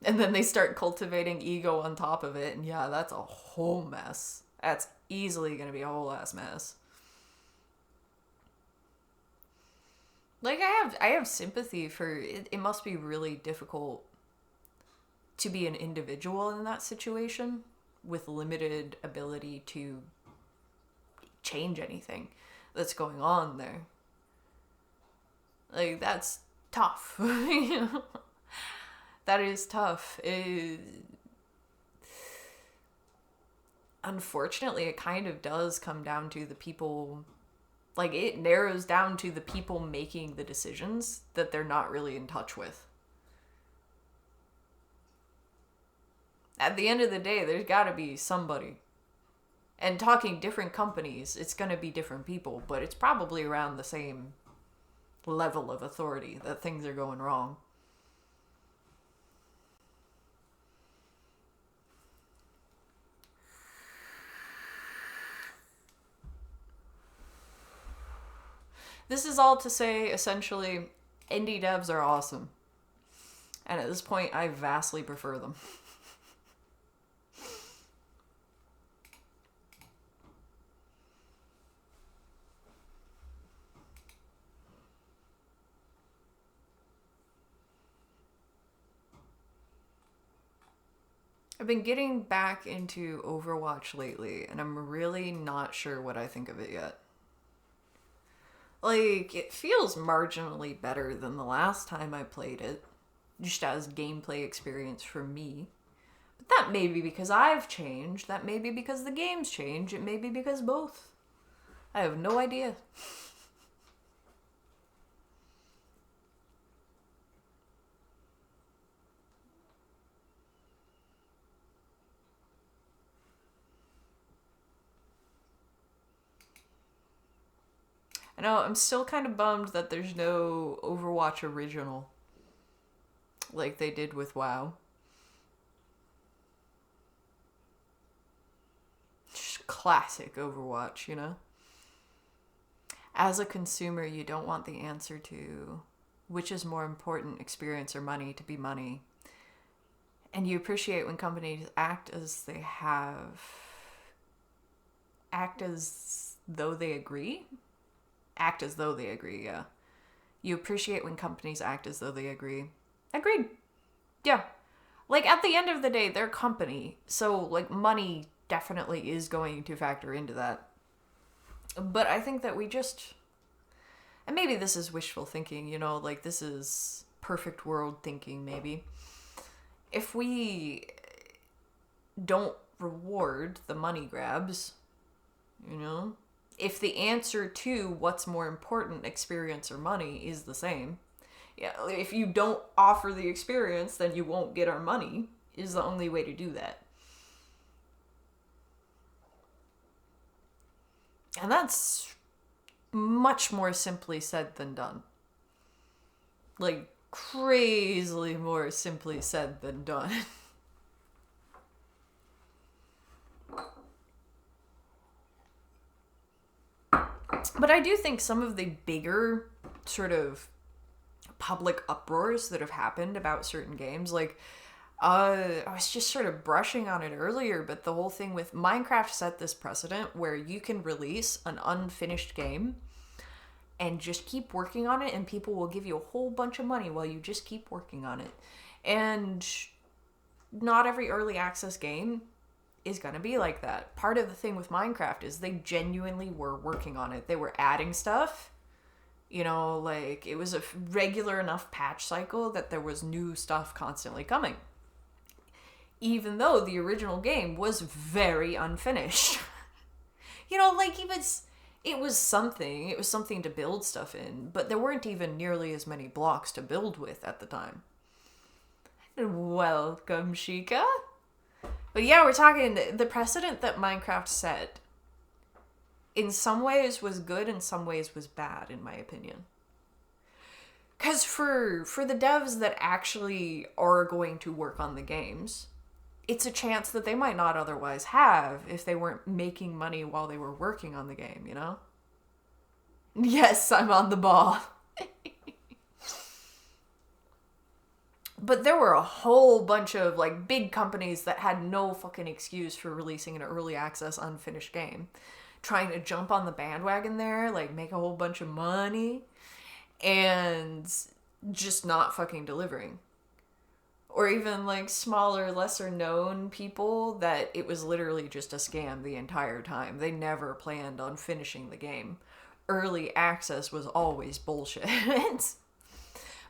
And then they start cultivating ego on top of it, and yeah, that's a whole mess. That's easily going to be a whole ass mess. Like, I have sympathy for it. It must be really difficult to be an individual in that situation with limited ability to change anything. that's going on there. Like, that's tough. You know? That is tough. Unfortunately, it kind of does come down to the people. Like, it narrows down to the people making the decisions that they're not really in touch with. At the end of the day, there's got to be somebody. And talking different companies, it's going to be different people, but it's probably around the same level of authority that things are going wrong. This is all to say, essentially, indie devs are awesome. And at this point, I vastly prefer them. I've been getting back into Overwatch lately, and I'm really not sure what I think of it yet. Like, it feels marginally better than the last time I played it, just as gameplay experience for me. But that may be because I've changed, that may be because the game's changed, it may be because both. I have no idea. I know, I'm still kind of bummed that there's no Overwatch original like they did with WoW. Just classic Overwatch, you know? As a consumer, you don't want the answer to which is more important, experience or money, to be money. And you appreciate when companies act as though they agree? Act as though they agree, yeah. You appreciate when companies act as though they agree. Agreed. Yeah. Like, at the end of the day, they're a company, so, like, money definitely is going to factor into that. But I think that we just... And maybe this is wishful thinking, you know, like, this is perfect world thinking, maybe. If we don't reward the money grabs, you know... If the answer to what's more important, experience or money, is the same, yeah, if you don't offer the experience, then you won't get our money, is the only way to do that. And that's much more simply said than done. Like, crazily more simply said than done. But I do think some of the bigger sort of public uproars that have happened about certain games, like, I was just sort of brushing on it earlier, but the whole thing with Minecraft set this precedent where you can release an unfinished game and just keep working on it, and people will give you a whole bunch of money while you just keep working on it. And not every early access game is going to be like that. Part of the thing with Minecraft is they genuinely were working on it. They were adding stuff. You know, like, it was a regular enough patch cycle that there was new stuff constantly coming. Even though the original game was very unfinished. You know, like, it was something to build stuff in, but there weren't even nearly as many blocks to build with at the time. Welcome, Sheikah. But yeah, we're talking the precedent that Minecraft set in some ways was good, in some ways was bad, in my opinion. Because for the devs that actually are going to work on the games, it's a chance that they might not otherwise have if they weren't making money while they were working on the game, you know? Yes, I'm on the ball. But there were a whole bunch of, like, big companies that had no fucking excuse for releasing an early access unfinished game. Trying to jump on the bandwagon there, like, make a whole bunch of money, and just not fucking delivering. Or even, like, smaller, lesser known people that it was literally just a scam the entire time. They never planned on finishing the game. early access was always bullshit.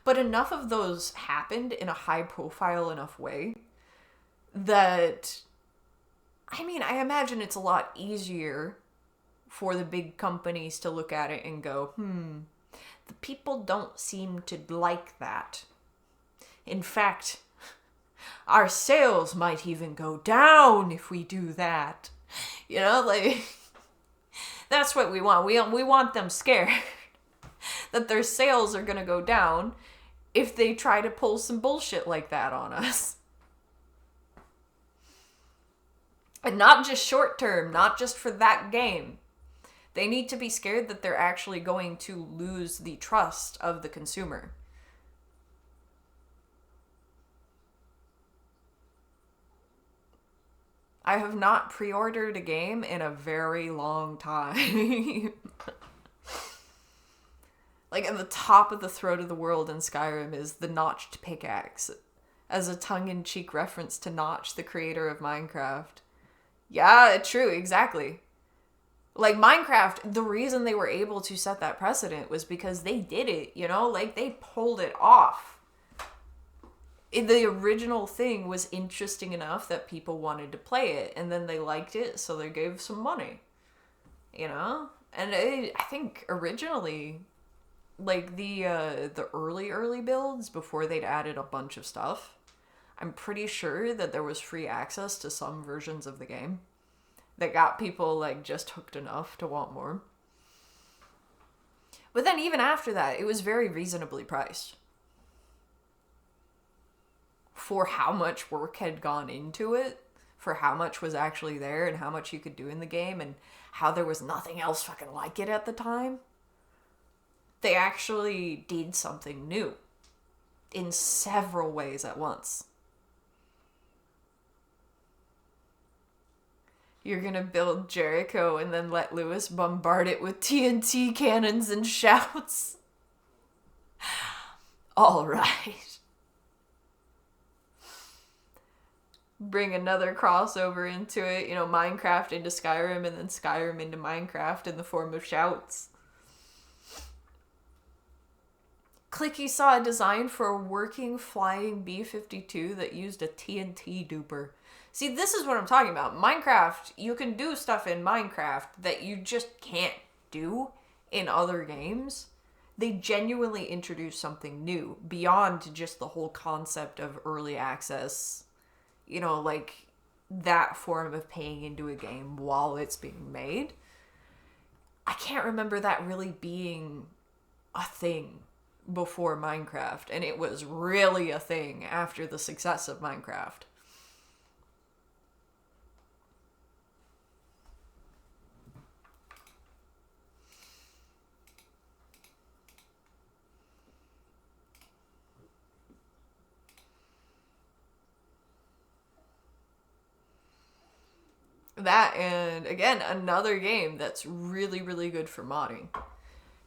But enough of those happened in a high profile enough way that, I mean, I imagine it's a lot easier for the big companies to look at it and go, the people don't seem to like that. In fact, our sales might even go down if we do that. You know, like, that's what we want. We want them scared that their sales are going to go down if they try to pull some bullshit like that on us. And not just short term, not just for that game. They need to be scared that they're actually going to lose the trust of the consumer. I have not pre-ordered a game in a very long time. Like, at the top of the throat of the world in Skyrim is the notched pickaxe, as a tongue-in-cheek reference to Notch, the creator of Minecraft. Yeah, true, exactly. Like, Minecraft, the reason they were able to set that precedent was because they did it, you know? Like, they pulled it off. The original thing was interesting enough that people wanted to play it, and then they liked it, so they gave some money. You know? And I think originally, like, the early builds, before they'd added a bunch of stuff, I'm pretty sure that there was free access to some versions of the game that got people, like, just hooked enough to want more. But then even after that, it was very reasonably priced for how much work had gone into it, for how much was actually there and how much you could do in the game and how there was nothing else fucking like it at the time. They actually did something new in several ways at once. You're gonna build Jericho and then let Lewis bombard it with TNT cannons and shouts. All right. Bring another crossover into it, you know, Minecraft into Skyrim and then Skyrim into Minecraft in the form of shouts. Clicky saw a design for a working flying B-52 that used a TNT duper. See, this is what I'm talking about. Minecraft, you can do stuff in Minecraft that you just can't do in other games. They genuinely introduced something new beyond just the whole concept of early access. You know, like, that form of paying into a game while it's being made. I can't remember that really being a thing before Minecraft, and it was really a thing after the success of Minecraft. That, and again, another game that's really, really good for modding.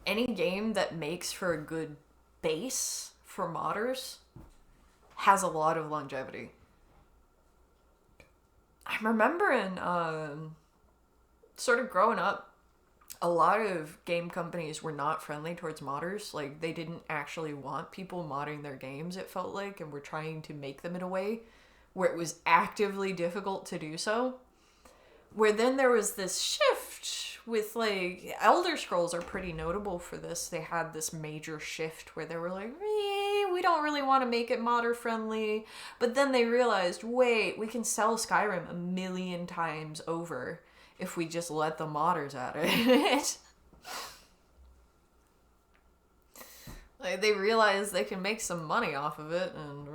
Any game that makes for a good base for modders has a lot of longevity. I'm remembering, sort of growing up, a lot of game companies were not friendly towards modders. Like, they didn't actually want people modding their games, it felt like, and were trying to make them in a way where it was actively difficult to do so. Where then there was this shift with, like, Elder Scrolls are pretty notable for this. They had this major shift where they were like, we don't really want to make it modder friendly. But then they realized, wait, we can sell Skyrim 1,000,000 times over if we just let the modders at it. Like, they realized they can make some money off of it, and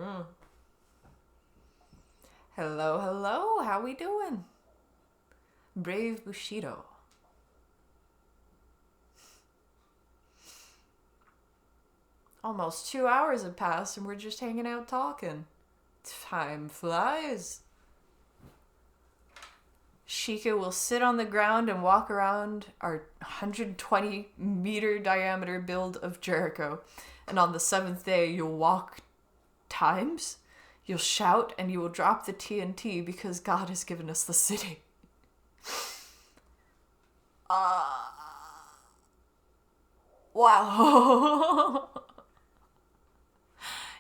hello, how we doing? Brave Bushido. Almost 2 hours have passed and we're just hanging out talking. Time flies. Sheikah will sit on the ground and walk around our 120 meter diameter build of Jericho. And on the 7th day, you'll walk times, you'll shout, and you will drop the TNT because God has given us the city. Wow.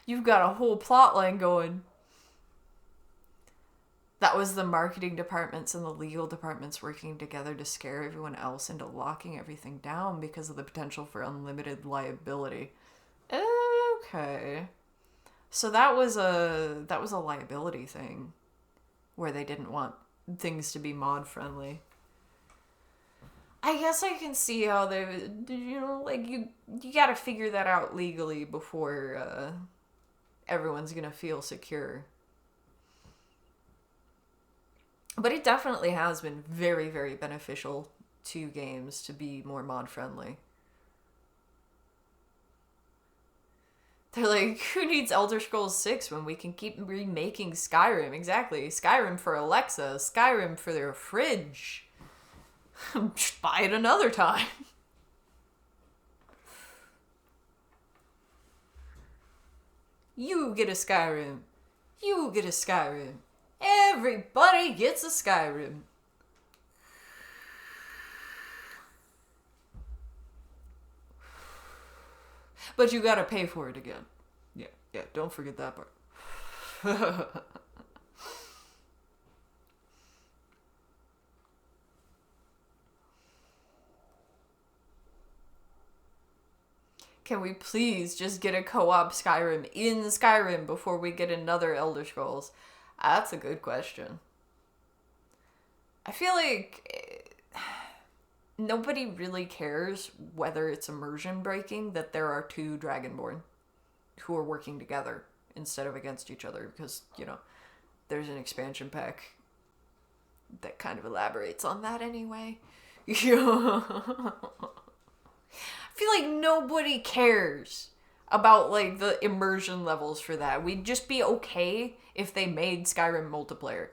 You've got a whole plot line going. That was the marketing departments and the legal departments working together to scare everyone else into locking everything down because of the potential for unlimited liability. Okay. So that was a liability thing where they didn't want things to be mod friendly. I guess I can see how they, like you got to figure that out legally before everyone's going to feel secure. But it definitely has been very, very beneficial to games to be more mod friendly. They're like, who needs Elder Scrolls 6 when we can keep remaking Skyrim? Exactly. Skyrim for Alexa, Skyrim for their fridge. Just buy it another time. You get a Skyrim. You get a Skyrim. Everybody gets a Skyrim. But you gotta pay for it again. Yeah, don't forget that part. Can we please just get a co-op Skyrim in Skyrim before we get another Elder Scrolls? That's a good question. I feel like nobody really cares whether it's immersion breaking that there are two Dragonborn who are working together instead of against each other because, there's an expansion pack that kind of elaborates on that anyway. I feel like nobody cares about, like, the immersion levels for that. We'd just be okay if they made Skyrim multiplayer.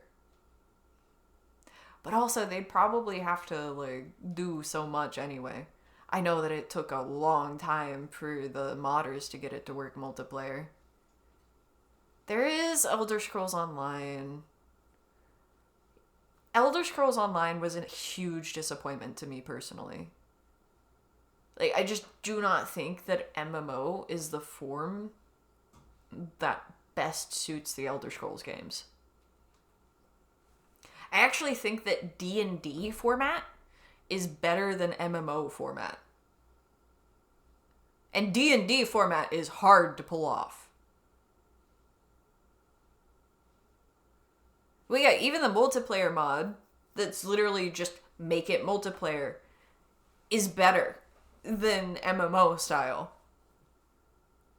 But also, they'd probably have to, like, do so much anyway. I know that it took a long time for the modders to get it to work multiplayer. There is Elder Scrolls Online. Elder Scrolls Online was a huge disappointment to me personally. Like, I just do not think that MMO is the form that best suits the Elder Scrolls games. I actually think that D&D format is better than MMO format. And D&D format is hard to pull off. Well, yeah, even the multiplayer mod, that's literally just make it multiplayer, is better than MMO style.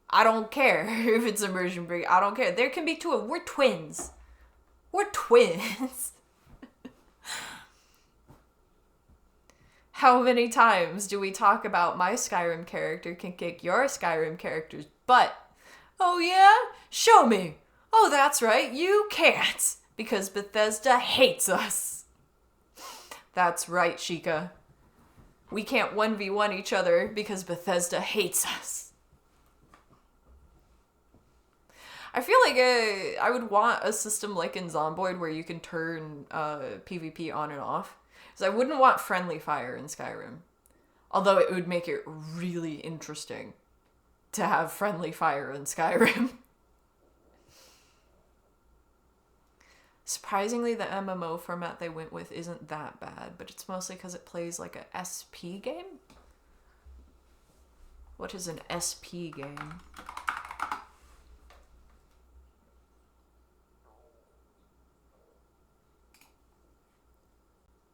I don't care if it's immersion break. I don't care. There can be two of them. We're twins. We're twins. How many times do we talk about my Skyrim character can kick your Skyrim character's butt? Oh yeah? Show me. Oh, that's right. You can't. Because Bethesda hates us. That's right, Sheikah. We can't 1v1 each other because Bethesda hates us. I feel like I would want a system like in Zomboid where you can turn PvP on and off. Because I wouldn't want friendly fire in Skyrim. Although it would make it really interesting to have friendly fire in Skyrim. Surprisingly, the MMO format they went with isn't that bad, but it's mostly because it plays like a SP game? What is an SP game?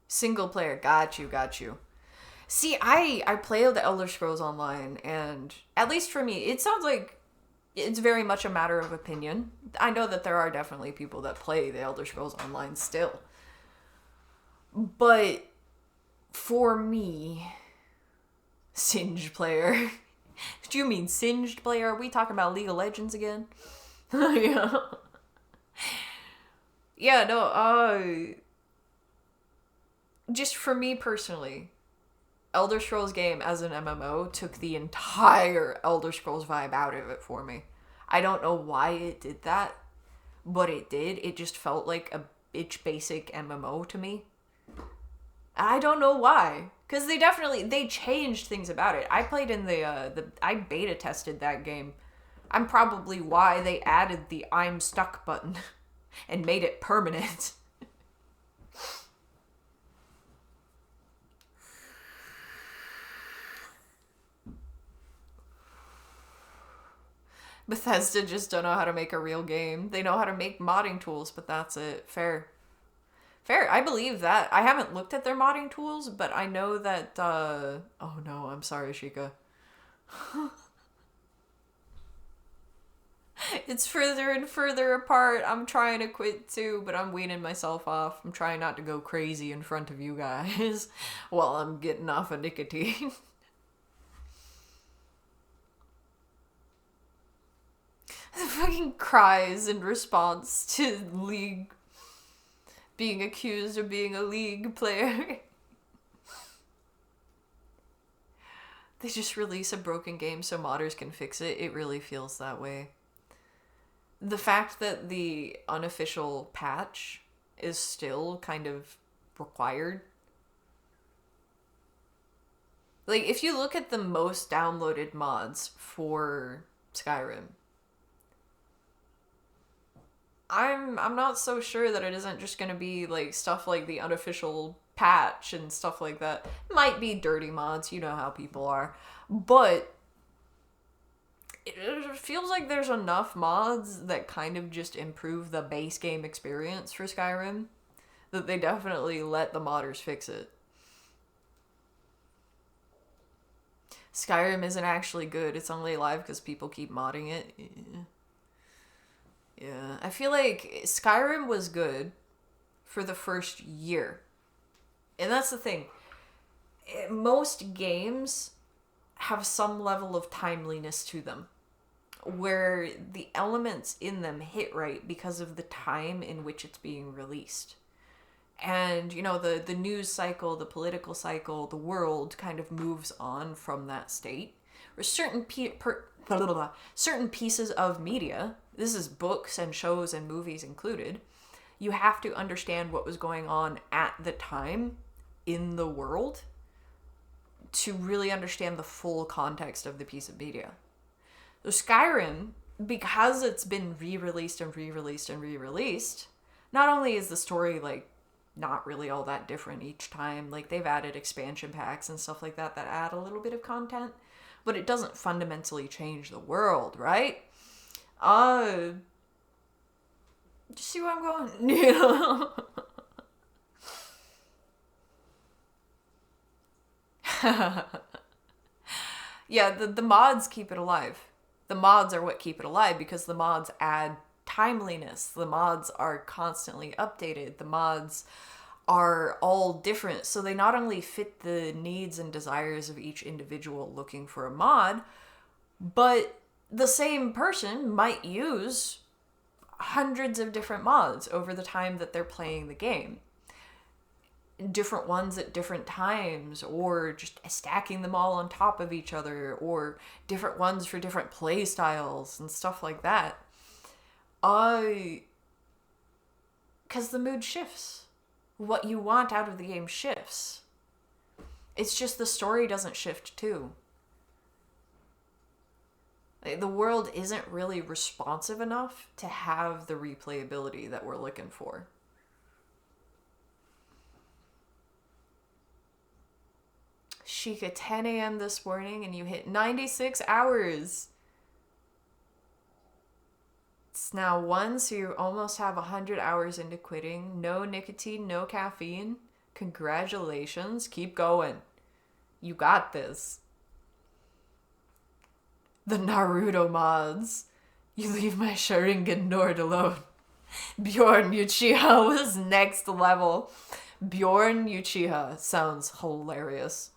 Single player, got you. See, I play the Elder Scrolls Online, and at least for me, it sounds like it's very much a matter of opinion. I know that there are definitely people that play the Elder Scrolls Online still. But for me, Singed player. Do you mean Singed player? Are we talking about League of Legends again? Yeah. Yeah, no, just for me personally, Elder Scrolls game as an MMO took the entire Elder Scrolls vibe out of it for me. I don't know why it did that, but it did. It just felt like a bitch basic MMO to me. I don't know why, Because they changed things about it. I played in I beta tested that game. I'm probably why they added the I'm stuck button and made it permanent. Bethesda just don't know how to make a real game. They know how to make modding tools, but that's it. Fair. Fair, I believe that. I haven't looked at their modding tools, but I know that, oh no, I'm sorry, Sheikah. It's further and further apart. I'm trying to quit too, but I'm weaning myself off. I'm trying not to go crazy in front of you guys while I'm getting off of nicotine. The fucking cries in response to League being accused of being a League player. They just release a broken game so modders can fix it. It really feels that way. The fact that the unofficial patch is still kind of required. Like, if you look at the most downloaded mods for Skyrim, I'm not so sure that it isn't just gonna be like stuff like the unofficial patch and stuff like that. Might be dirty mods, you know how people are. But it feels like there's enough mods that kind of just improve the base game experience for Skyrim that they definitely let the modders fix it. Skyrim isn't actually good. It's only alive because people keep modding it. Yeah, I feel like Skyrim was good for the first year. And that's the thing. Most games have some level of timeliness to them, where the elements in them hit right because of the time in which it's being released. And, you know, the news cycle, the political cycle, the world kind of moves on from that state. Where certain pieces of media, this is books and shows and movies included, you have to understand what was going on at the time in the world to really understand the full context of the piece of media. So Skyrim, because it's been re-released and re-released and re-released, not only is the story, like, not really all that different each time, like, they've added expansion packs and stuff like that that add a little bit of content, but it doesn't fundamentally change the world, right? You see where I'm going? You know? Yeah, the mods keep it alive. The mods are what keep it alive because the mods add timeliness. The mods are constantly updated. The mods are all different. So they not only fit the needs and desires of each individual looking for a mod, but the same person might use hundreds of different mods over the time that they're playing the game. Different ones at different times, or just stacking them all on top of each other, or different ones for different play styles and stuff like that. Because the mood shifts. What you want out of the game shifts. It's just the story doesn't shift too. Like, the world isn't really responsive enough to have the replayability that we're looking for. Sheikah, 10 a.m. this morning and you hit 96 hours. It's now 1, so you almost have 100 hours into quitting. No nicotine, no caffeine. Congratulations. Keep going. You got this. The Naruto mods. You leave my Sharingan Nord alone. Bjorn Uchiha was next level. Bjorn Uchiha sounds hilarious.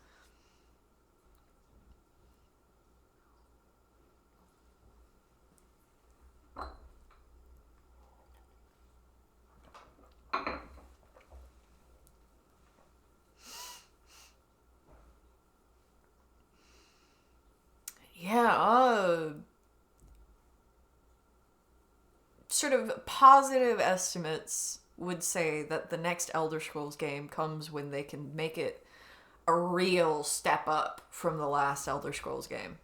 Yeah, sort of positive estimates would say that the next Elder Scrolls game comes when they can make it a real step up from the last Elder Scrolls game.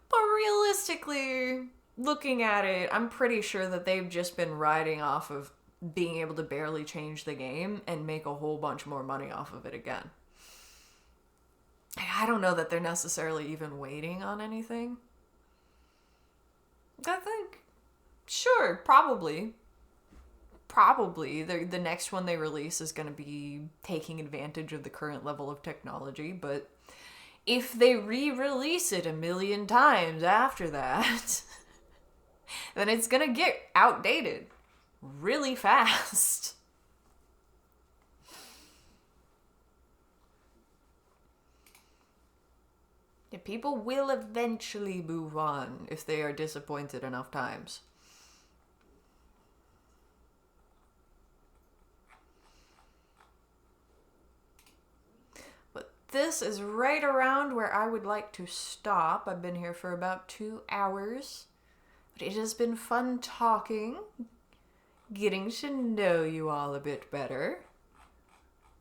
But realistically, looking at it, I'm pretty sure that they've just been riding off of being able to barely change the game and make a whole bunch more money off of it again. I don't know that they're necessarily even waiting on anything. I think, sure, probably. Probably. The next one they release is going to be taking advantage of the current level of technology, but if they re-release it a million times after that, then it's going to get outdated really fast. Yeah, people will eventually move on if they are disappointed enough times. But this is right around where I would like to stop. I've been here for about 2 hours. But it has been fun talking, getting to know you all a bit better,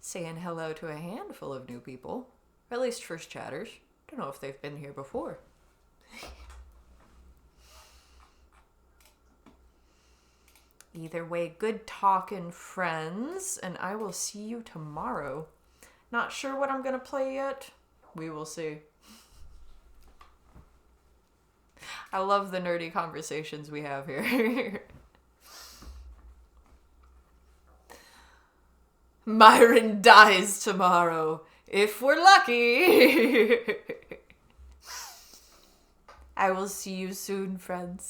saying hello to a handful of new people, or at least first chatters. Don't know if they've been here before. Either way, good talking, friends, and I will see you tomorrow. Not sure what I'm gonna play yet. We will see. I love the nerdy conversations we have here. Myron dies tomorrow, if we're lucky. I will see you soon, friends.